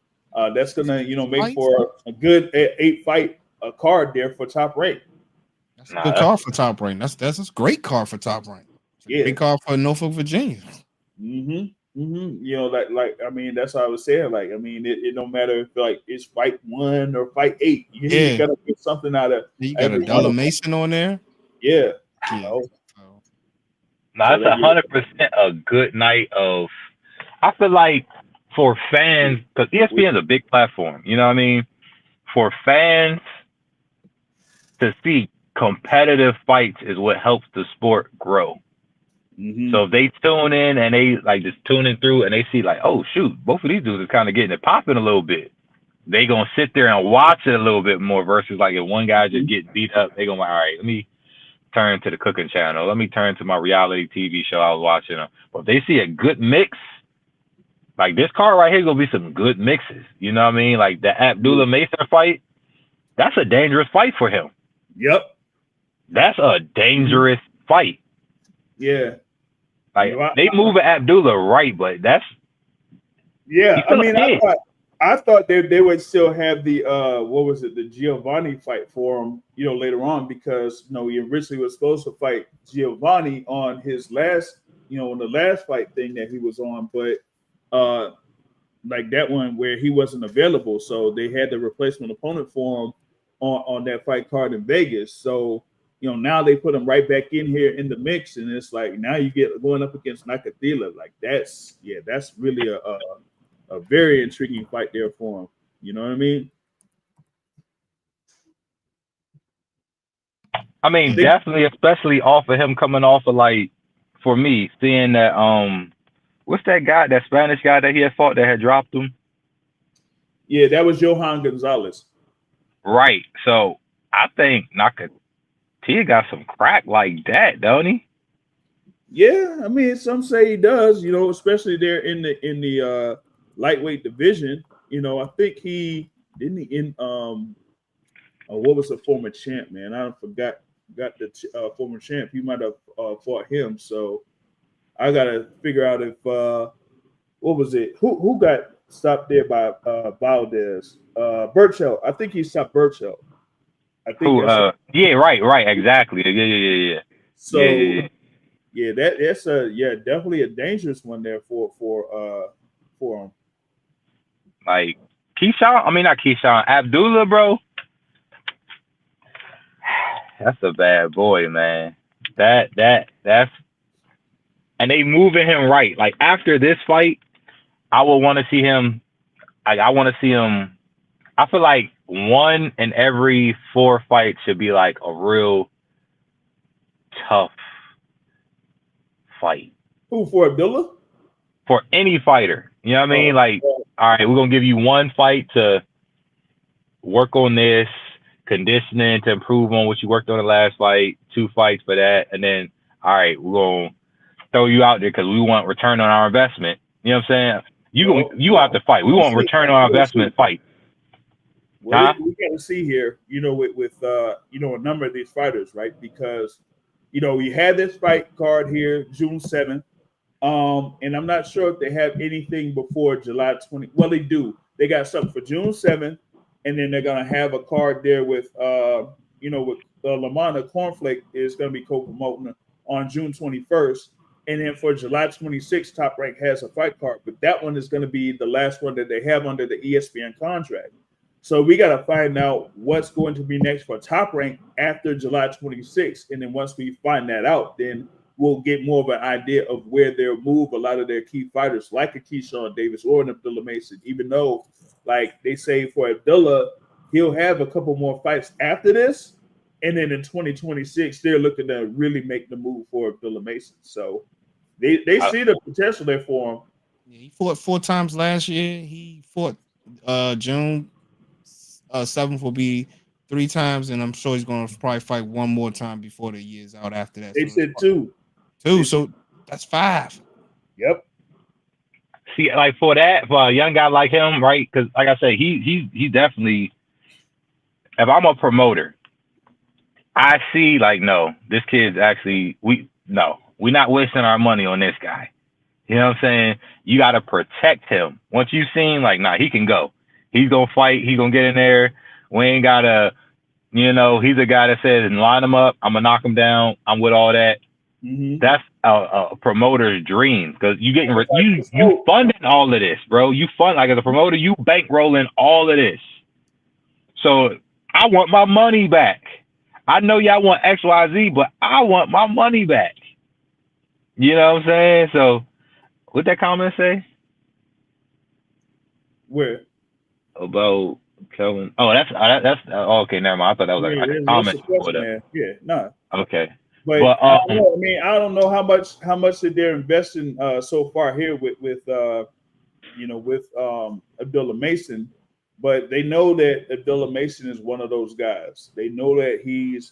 that's gonna make for a good 8-fight card there for Top Rank. That's a good card for Top Rank. That's a great card for Top Rank. Great card for Norfolk, Virginia. That's what I was saying. It don't matter if it's fight 1 or fight 8. You gotta get something out of. You got Abdullah Mason on there. Yeah. Now that's 100% a good night of. I feel like for fans, because ESPN is a big platform. You know what I mean? For fans to see competitive fights is what helps the sport grow. So if they tune in and they just tuning through and they see oh shoot, both of these dudes are kind of getting it popping a little bit, they gonna sit there and watch it a little bit more versus if one guy just getting beat up, they gonna all right, let me turn to the cooking channel, let me turn to my reality TV show I was watching. But if they see a good mix, this card right here gonna be some good mixes. You know what I mean? The Abdullah Mason fight, that's a dangerous fight for him. Yep. That's a dangerous fight. Yeah. They move Abdullah right, but that's I thought they would still have the the Giovanni fight for him, later on because he originally was supposed to fight Giovanni on his last, on the last fight thing that he was on, but that one where he wasn't available, so they had the replacement opponent for him on that fight card in Vegas. So now they put him right back in here in the mix, and it's now you get going up against Nakathila. That's really a very intriguing fight there for him. You know what I mean? Definitely, especially off of him coming off of for me, seeing that what's that guy, that Spanish guy that he had fought that had dropped him? Yeah, that was Johan Gonzalez. Right. So I think Nakathila got some crack like that, don't he? Yeah, some say he does, especially there in the lightweight division. I think he what was the former champ, man? I forgot the former champ. He might have fought him. So I gotta figure out if what was it? Who got stopped there by Valdez? Burchell. I think he stopped Burchell. I think Who? Yeah, right, exactly. Yeah. So Yeah. that's definitely a dangerous one there for him. Like Keyshawn, I mean not Keyshawn, Abdullah, bro. That's a bad boy, man. That's and they moving him right. Like after this fight, I will want to see him. I want to see him. I feel like 1 in every 4 fights should be like a real tough fight. Who, for Abdullah? For any fighter, you know what I mean? Like, all right, we're gonna give you 1 fight to work on this conditioning to improve on what you worked on the last fight. 2 fights for that, and then all right, we're gonna throw you out there because we want return on our investment. You know what I'm saying? You have to fight. We want return on our investment fight. Well, we got to see here, with a number of these fighters, right? Because, we had this fight card here, June 7th. And I'm not sure if they have anything before July 20. Well, they do. They got something for June 7th, and then they're going to have a card there with, Lamont Cornflake is going to be co-promoting on June 21st. And then for July 26th, Top Rank has a fight card, but that one is going to be the last one that they have under the ESPN contract. So we got to find out what's going to be next for Top Rank after July 26th. And then once we find that out, then we'll get more of an idea of where they'll move a lot of their key fighters, like a Keyshawn Davis or an Abdullah Mason, even though, like they say for Abdullah, he'll have a couple more fights after this. And then in 2026, they're looking to really make the move for Abdullah Mason. So they see the potential there for him. Yeah, he fought 4 times last year. He fought June 7th will be 3 times, and I'm sure he's going to probably fight 1 more time before the year's out after that. They said 2. 2, so that's 5. Yep. See, like for a young guy like him, right? Because like I say, he definitely. If I'm a promoter, I see like no, this kid's actually we're not wasting our money on this guy. You know what I'm saying? You got to protect him. Once you've seen like, nah, he can go. He's gonna fight. He's gonna get in there. We ain't gotta, he's a guy that says, line him up. I'm gonna knock him down. I'm with all that. Mm-hmm. That's a promoter's dream because you funding all of this, bro. You fund like as a promoter, you bankrolling all of this. So I want my money back. I know y'all want XYZ, but I want my money back. You know what I'm saying? So what that comment say? Where? About Kelvin. Oh, that's okay. Never mind. I thought that was like a comment. Yeah, no. Okay. But I don't know. I mean, I don't know how much that they're investing so far here with Abdullah Mason, but they know that Abdullah Mason is one of those guys. They know that he's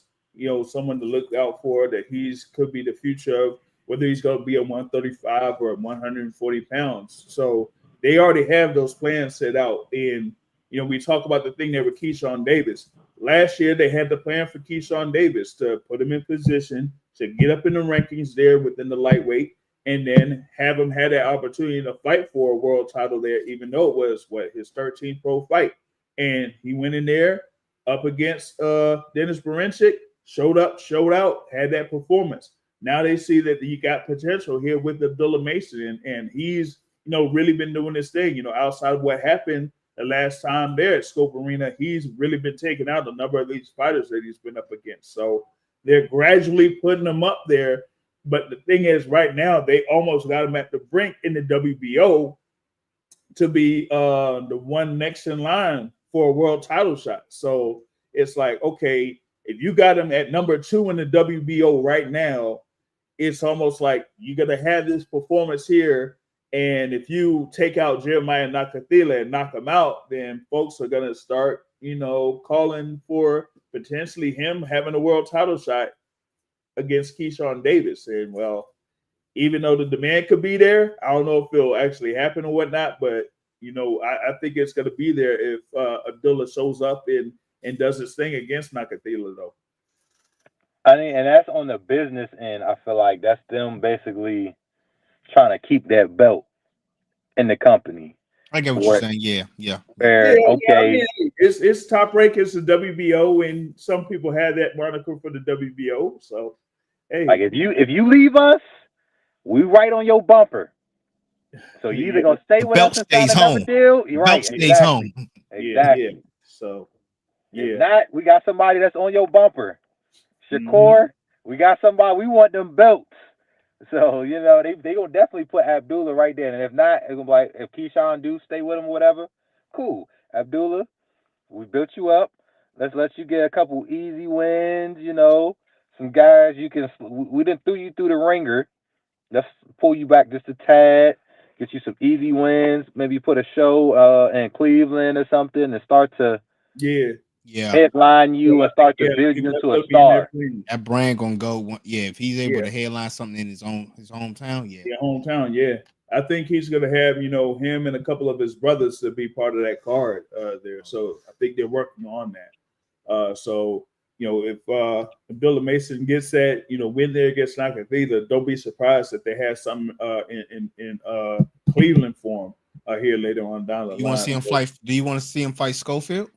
someone to look out for. That could be the future of whether he's going to be a 135 or 140 pounds. So they already have those plans set out. And we talk about the thing there with Keyshawn Davis. Last year, they had the plan for Keyshawn Davis to put him in position to get up in the rankings there within the lightweight and then have him have that opportunity to fight for a world title there, even though it was, his 13th pro fight. And he went in there up against Dennis Berinchyk, showed up, showed out, had that performance. Now they see that you got potential here with Abdullah Mason, and he's, really been doing this thing, outside of what happened the last time there at Scope Arena. He's really been taking out a number of these fighters that he's been up against. So they're gradually putting him up there. But the thing is, right now, they almost got him at the brink in the WBO to be the one next in line for a world title shot. So it's like, okay, if you got him at number 2 in the WBO right now, it's almost like you're going to have this performance here. And if you take out Jeremiah Nakathila and knock him out, then folks are going to start, calling for potentially him having a world title shot against Keyshawn Davis. And, well, even though the demand could be there, I don't know if it'll actually happen or whatnot. But, I think it's going to be there if Abdullah shows up and and does his thing against Nakathila though. I mean, and that's on the business end. I feel like that's them basically trying to keep that belt in the company. I get what you're saying. Yeah. Okay. I mean, it's Top Rank. It's the WBO, and some people had that moniker for the WBO. So, hey, like if you leave us, we right on your bumper. So you either gonna stay with us and sign another deal. You're right. Stays home. Exactly. Yeah. So, if not, we got somebody that's on your bumper. Shakur, we got somebody. We want them belts. So, you know, they gonna definitely put Abdullah right there. And if not, it's gonna be like, if Keyshawn do stay with him or whatever, cool. Abdullah, we built you up. Let's let you get a couple easy wins, you know. Some guys we done threw you through the ringer. Let's pull you back just a tad, get you some easy wins, maybe put a show in Cleveland or something and start to headline you and start to build you into a star. That brand gonna go. If he's able to headline something in his hometown, hometown, I think he's gonna have him and a couple of his brothers to be part of that card there. So I think they're working on that. So if Abdullah Mason gets that win there against Nakathila, don't be surprised if they have something in Cleveland for him here later on down the line. You want to see him fight? Do you want to see him fight Schofield?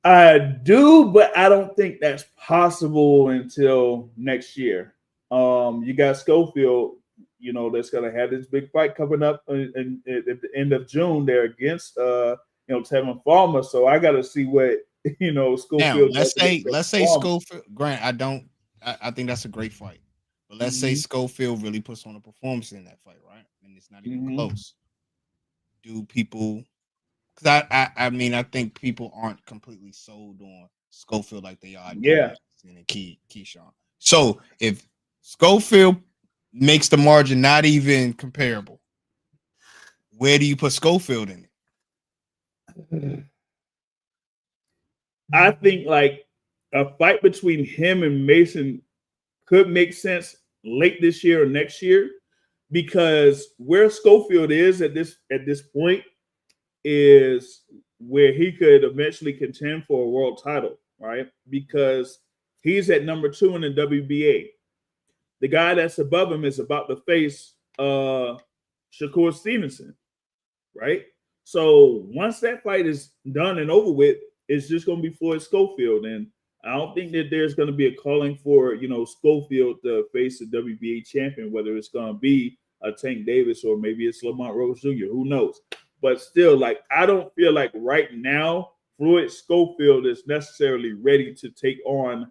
I do, but I don't think that's possible until next year. You got Schofield, that's going to have this big fight coming up at the end of June there against, Tevin Farmer. So I got to see what, Schofield. Now, let's say Schofield, Grant, I think that's a great fight. But let's say Schofield really puts on a performance in that fight, right? And it's not even close. Do people... Because I think people aren't completely sold on Schofield like they are. And Keyshawn. So if Schofield makes the margin not even comparable, where do you put Schofield in it? I think like a fight between him and Mason could make sense late this year or next year, because where Schofield is at this point is where he could eventually contend for a world title, right? Because he's at number 2 in the WBA. The guy that's above him is about to face Shakur Stevenson, right? So once that fight is done and over with, it's just going to be Floyd Schofield. And I don't think that there's going to be a calling for, Schofield to face the WBA champion, whether it's going to be a Tank Davis or maybe it's Lamont Rose Jr., who knows? But still, I don't feel like right now Floyd Schofield is necessarily ready to take on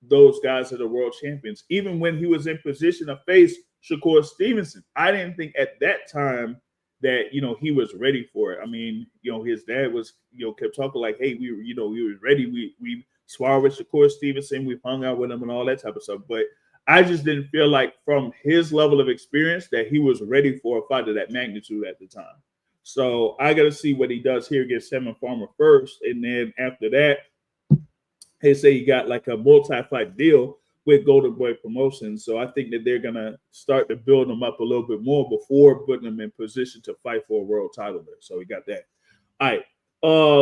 those guys that are world champions. Even when he was in position to face Shakur Stevenson, I didn't think at that time that he was ready for it. I mean, his dad was kept talking like, hey, we were ready. We sparred with Shakur Stevenson, we hung out with him and all that type of stuff. But I just didn't feel like from his level of experience that he was ready for a fight of that magnitude at the time. So I got to see what he does here against Tevin Farmer first. And then after that, they say he got like a multi-fight deal with Golden Boy Promotions. So I think that they're going to start to build him up a little bit more before putting him in position to fight for a world title there. So we got that. All right.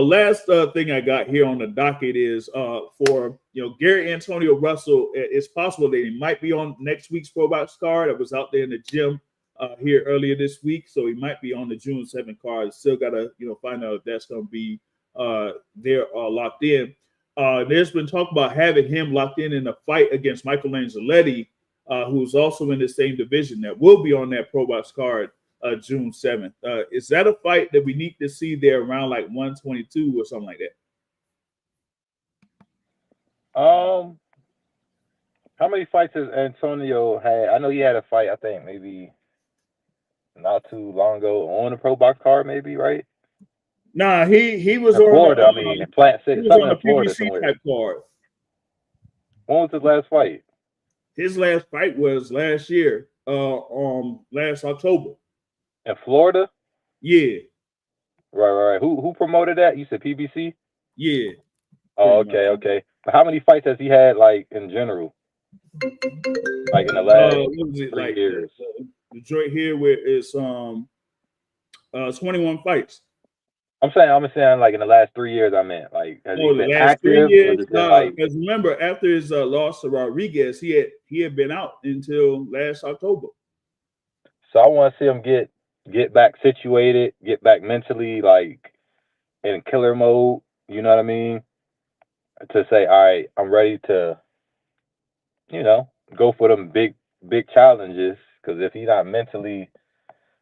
Last thing I got here on the docket is for, Gary Antonio Russell. It's possible that he might be on next week's Pro Box card. I was out there in the gym here earlier this week, so he might be on the June 7th card. Still gotta find out if that's gonna be there locked in. There's been talk about having him locked in a fight against Michael Angeletti, who's also in the same division, that will be on that Pro Box card June 7th. Is that a fight that we need to see there around like 122 or something like that? How many fights has Antonio had? I know he had a fight, I think maybe not too long ago on the Pro Box card, maybe, right? Nah, he was in on Florida. Plant City, he was on in Florida PBC type card. When was his last fight? His last fight was last year, last October. In Florida? Yeah. Right. Who promoted that? You said PBC? Yeah. Oh, okay. But how many fights has he had, like, in general? Like in the last 3 years? The joint here where it's 21 fights. I'm saying like in the last 3 years. I meant like has he For the been last 3 active or has years, it been like? because remember after his loss to Rodriguez, he had been out until last October. So I want to see him get back situated, get back mentally like in killer mode. You know what I mean? To say, all right, I'm ready to, go for them big challenges. Because if he's not mentally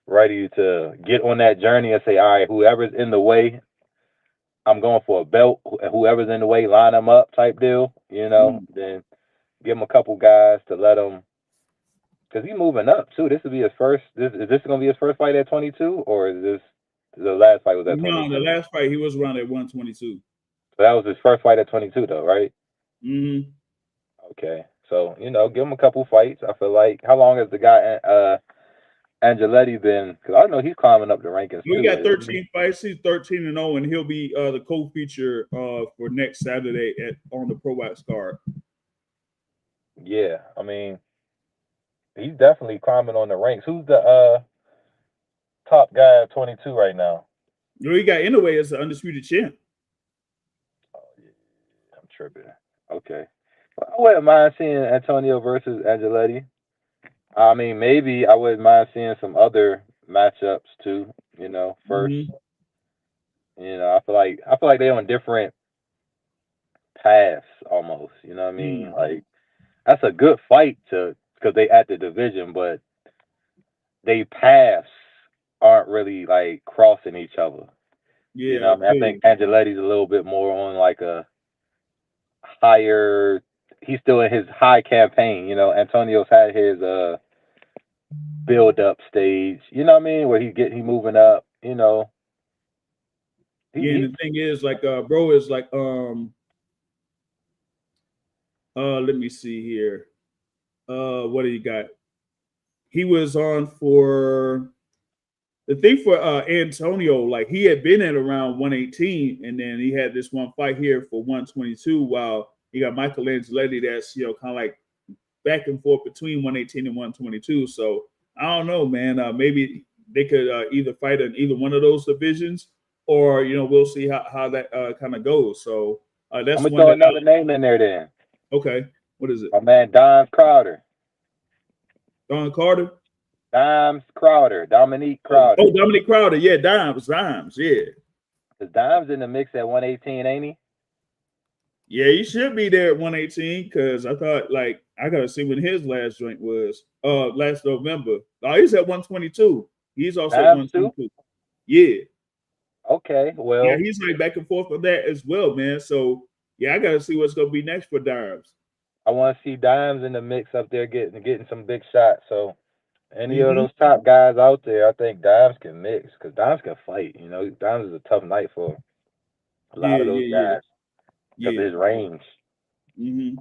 ready to get on that journey and say, all right, whoever's in the way, I'm going for a belt. Whoever's in the way, line them up, type deal. Then give him a couple guys to let him. Because he's moving up too. This will be his first. Is this going to be his first fight at 22, or is this the last fight was at 22? No, the last fight he was around at 122. So that was his first fight at 22, though, right? Mm-hmm. Okay, so give him a couple fights. I feel like how long has the guy Angeletti been? Because I know he's climbing up the rankings. He got 13 fights. He's 13-0, and he'll be the co-feature for next Saturday on the Pro Wax card. Yeah, I mean, he's definitely climbing on the ranks. Who's the top guy at 22 right now? He got Inoue as the undisputed champ. Oh, yeah, I'm tripping. Okay. I wouldn't mind seeing Antonio versus Angeletti. I mean, maybe I wouldn't mind seeing some other matchups too. First. Mm-hmm. I feel like they're on different paths almost. You know what I mean? Like that's a good fight because they at the division, but they paths aren't really like crossing each other. Yeah, I think Angeletti's a little bit more on like a higher. He's still in his high campaign. Antonio's had his build up stage. You know what I mean? Where he moving up. And the thing is, like, bro is like, let me see here. What do you got? He was on for the thing for Antonio. Like he had been at around 118, and then he had this one fight here for 122. While he got Michael Angeletti, that's kind of like back and forth between 118 and 122. So I don't know, man. Maybe they could either fight in either one of those divisions, or we'll see how that kind of goes. So that's I'm gonna throw another name in there then. Okay, what is it? My man Don Crowder. Don Carter. Dominique Crowder. Oh, Dominique Crowder. Yeah, Dimes. Yeah. Is Dimes in the mix at 118, ain't he? Yeah, he should be there at 118 because I thought I gotta see when his last joint was. Last November. Oh, he's at 122. He's also at 122. Yeah. Okay, well. Yeah, he's like back and forth on that as well, man. So yeah, I gotta see what's gonna be next for Dimes. I want to see Dimes in the mix up there getting some big shots. So any of those top guys out there, I think Dimes can mix because Dimes can fight. Dimes is a tough night for a lot of those guys because of his range. Mm-hmm.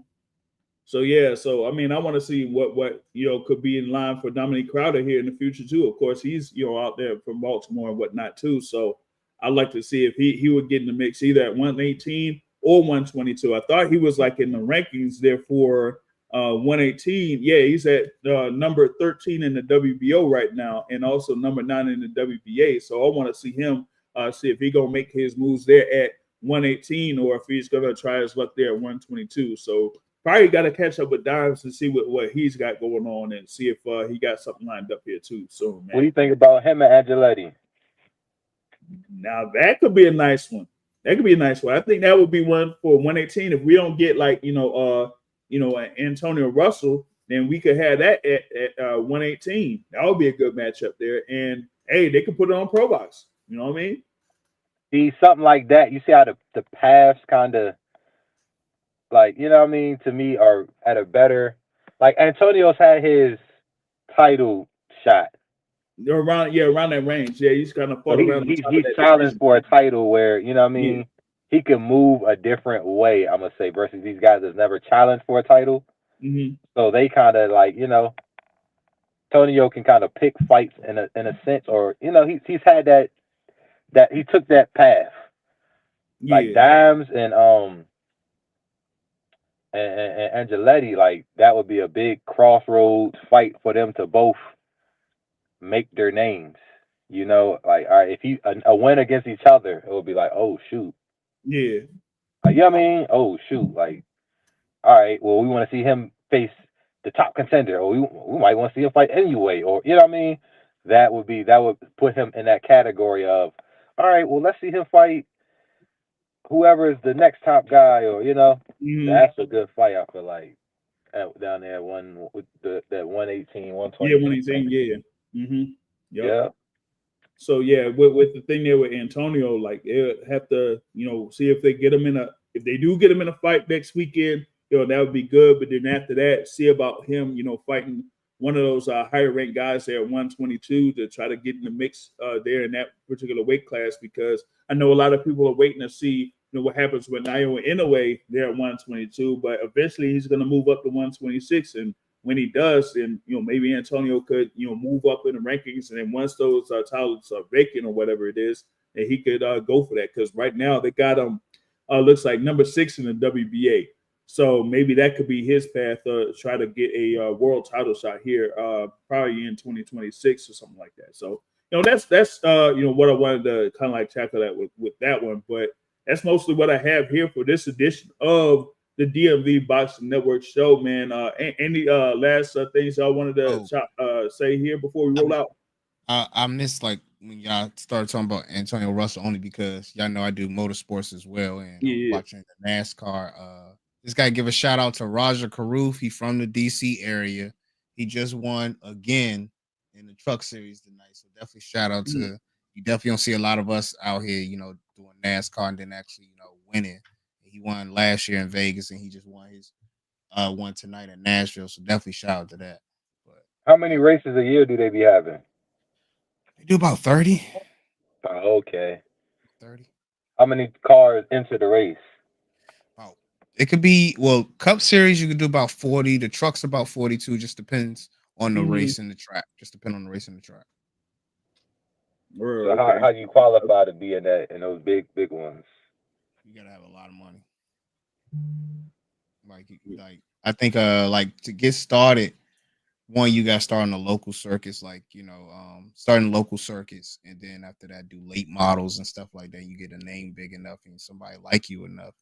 So I mean, I want to see what could be in line for Dominique Crowder here in the future too. Of course, he's out there from Baltimore and whatnot too. So I'd like to see if he would get in the mix either at 118 or 122. I thought he was like in the rankings there for 118. Yeah, he's at number 13 in the WBO right now, and also number 9 in the WBA. So I want to see him see if he's gonna make his moves there at 118 or if he's gonna try his luck there at 122. So probably got to catch up with Dimes and see what he's got going on and see if he got something lined up here too soon, man. What do you think about him and Angeletti? Now that could be a nice one. That could be a nice one. I think that would be one for 118. If we don't get Antonio Russell, then we could have that at 118. That would be a good matchup there. And hey, they could put it on Pro Box. You know what I mean? See, something like that. You see how the paths kind of to me are at a better, like Antonio's had his title shot. Around that range. Yeah, he's kind of fought around. He's challenged for a title where, he can move a different way, I'm gonna say, versus these guys that's never challenged for a title. Mm-hmm. So they kind of Antonio can kind of pick fights in a sense, or he's had that he took that path. Yeah. Like Dimes and Angeletti, like that would be a big crossroads fight for them to both make their names. You know, like, all right, if you a win against each other, it would be like, oh shoot, Yeah. you know what I mean? Oh shoot, like, all right, well, we want to see him face the top contender, or we might want to see him fight anyway, or you know what I mean? That would put him in that category of, all right, well, let's see him fight whoever is the next top guy, or you know, that's a good fight. I feel like down there at one with that 118, Yeah, 120. when he's in, yeah. Mm-hmm. Yep. Yeah. So yeah, with the thing there with Antonio, like they have to, see if they get him if they do get him in a fight next weekend, that would be good. But then after that, see about him, fighting one of those higher ranked guys there at 122 to try to get in the mix there in that particular weight class, because I know a lot of people are waiting to see what happens with Naoya Inoue there at 122, but eventually he's going to move up to 126, and when he does, then maybe Antonio could move up in the rankings, and then once those titles are vacant or whatever it is, then he could go for that, because right now they got him looks like number 6 in the WBA, so maybe that could be his path to try to get a world title shot here, probably in 2026 or something like that. So that's what I wanted to kind of like tackle that with that one, but that's mostly what I have here for this edition of the DMV Boxing Network Show, man. Any last things y'all wanted to say here before we roll out? I missed like when y'all started talking about Antonio Russell, only because y'all know I do motorsports as well, and I'm watching the NASCAR. This guy give a shout out to Raja Karoof. He from the DC area. He just won again in the truck series tonight. So definitely shout out to you. Definitely don't see a lot of us out here, doing NASCAR and then actually, winning. He won last year in Vegas, and he just won his one tonight in Nashville. So definitely shout out to that. But how many races a year do they be having? They do about 30. Okay. 30. How many cars enter the race? About it could be Cup Series. You could do about 40. The truck's about 42. Just depends on the race and the track. Just depend on the race and the track. So how do you qualify to be in those big ones? You gotta have a lot of money. Like I think like to get started, one, you gotta start on the local circuits, like starting local circuits, and then after that do late models and stuff like that. You get a name big enough and somebody like you enough,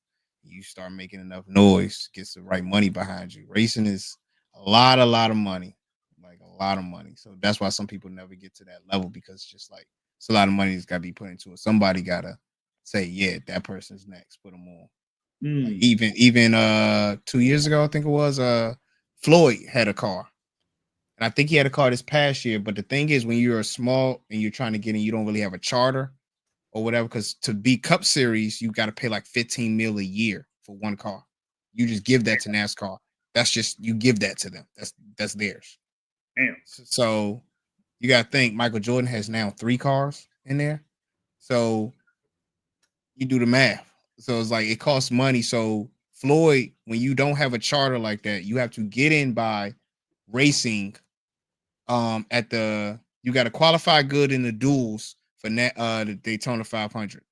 you start making enough noise, gets the right money behind you. Racing is a lot of money, like a lot of money. So that's why some people never get to that level, because it's just like it's a lot of money that's got to be put into it. Somebody gotta say, yeah, that person's next, put them on. Like even 2 years ago, I think it was, Floyd had a car, and I think he had a car this past year. But the thing is, when you're small and you're trying to get in, you don't really have a charter or whatever, because to be Cup Series, you got to pay like $15 million a year for one car. You just give that to NASCAR. That's just, you give that to them. That's theirs. Damn. So you got to think Michael Jordan has now 3 cars in there. So you do the math. So it's like it costs money. So Floyd, when you don't have a charter like that, you have to get in by racing. You got to qualify good in the duels for the Daytona 500.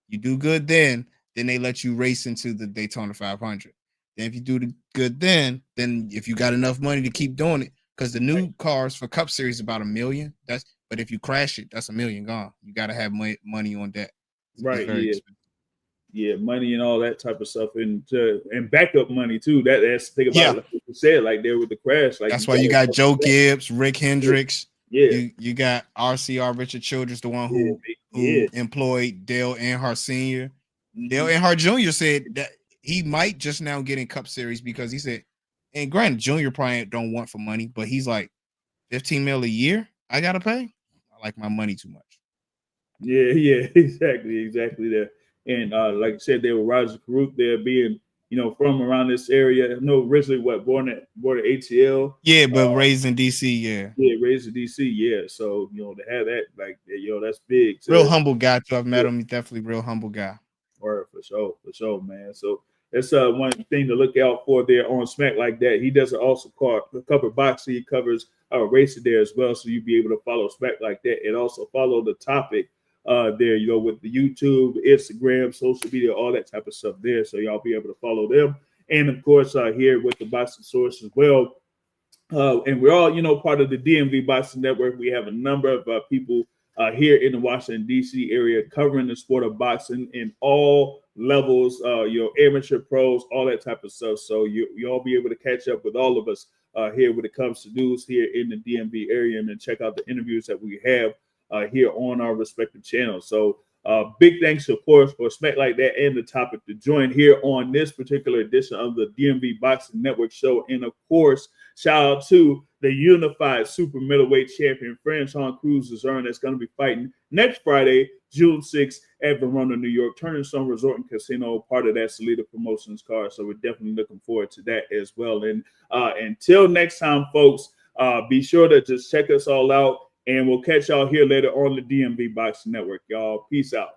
You do good then they let you race into the Daytona 500. Then if you do the good then if you got enough money to keep doing it, because the new cars for Cup Series is about $1 million. But if you crash it, that's $1 million gone. You got to have money on that. Right. Yeah, money and all that type of stuff, and backup money too. That's the thing about it. Like you said, like there with the crash. Like that's why you got Joe Gibbs, Rick Hendricks. Yeah. You got RCR Richard Childress, the one who employed Dale Earnhardt Sr. Dale Earnhardt Jr. said that he might just now get in Cup Series because he said, and granted, Junior probably don't want for money, but he's like, $15 million a year I gotta pay. I like my money too much. Yeah, exactly there. And like I said, there were Raja Karoof there, being from around this area. No, originally born at ATL. Yeah, but raised in DC. Yeah, raised in DC. Yeah, so to have that, like that's big. Real humble guy too. I've met him. He's definitely real humble guy. Or for sure, man. So that's one thing to look out for there on Smack like that. He doesn't also cover boxing. He covers racing there as well. So you'll be able to follow Smack like that, and also follow the topic there, with the YouTube, Instagram, social media, all that type of stuff there. So y'all be able to follow them. And of course, here with the Boxing Source as well. And we're all, part of the DMV Boxing Network. We have a number of people here in the Washington, D.C. area, covering the sport of boxing in all levels, your amateur pros, all that type of stuff. So you'll be able to catch up with all of us here when it comes to news here in the DMV area, and then check out the interviews that we have here on our respective channels. So big thanks, of course, for Smack Like That and the topic to join here on this particular edition of the DMV Boxing Network Show. And of course, shout out to the unified super middleweight champion, Franchon Crews-Dezurn, that's going to be fighting next Friday, June 6th at Verona, New York, Turning Stone Resort and Casino, part of that Salida Promotions card. So we're definitely looking forward to that as well. And until next time, folks, be sure to just check us all out, and we'll catch y'all here later on the DMV Boxing Network, y'all. Peace out.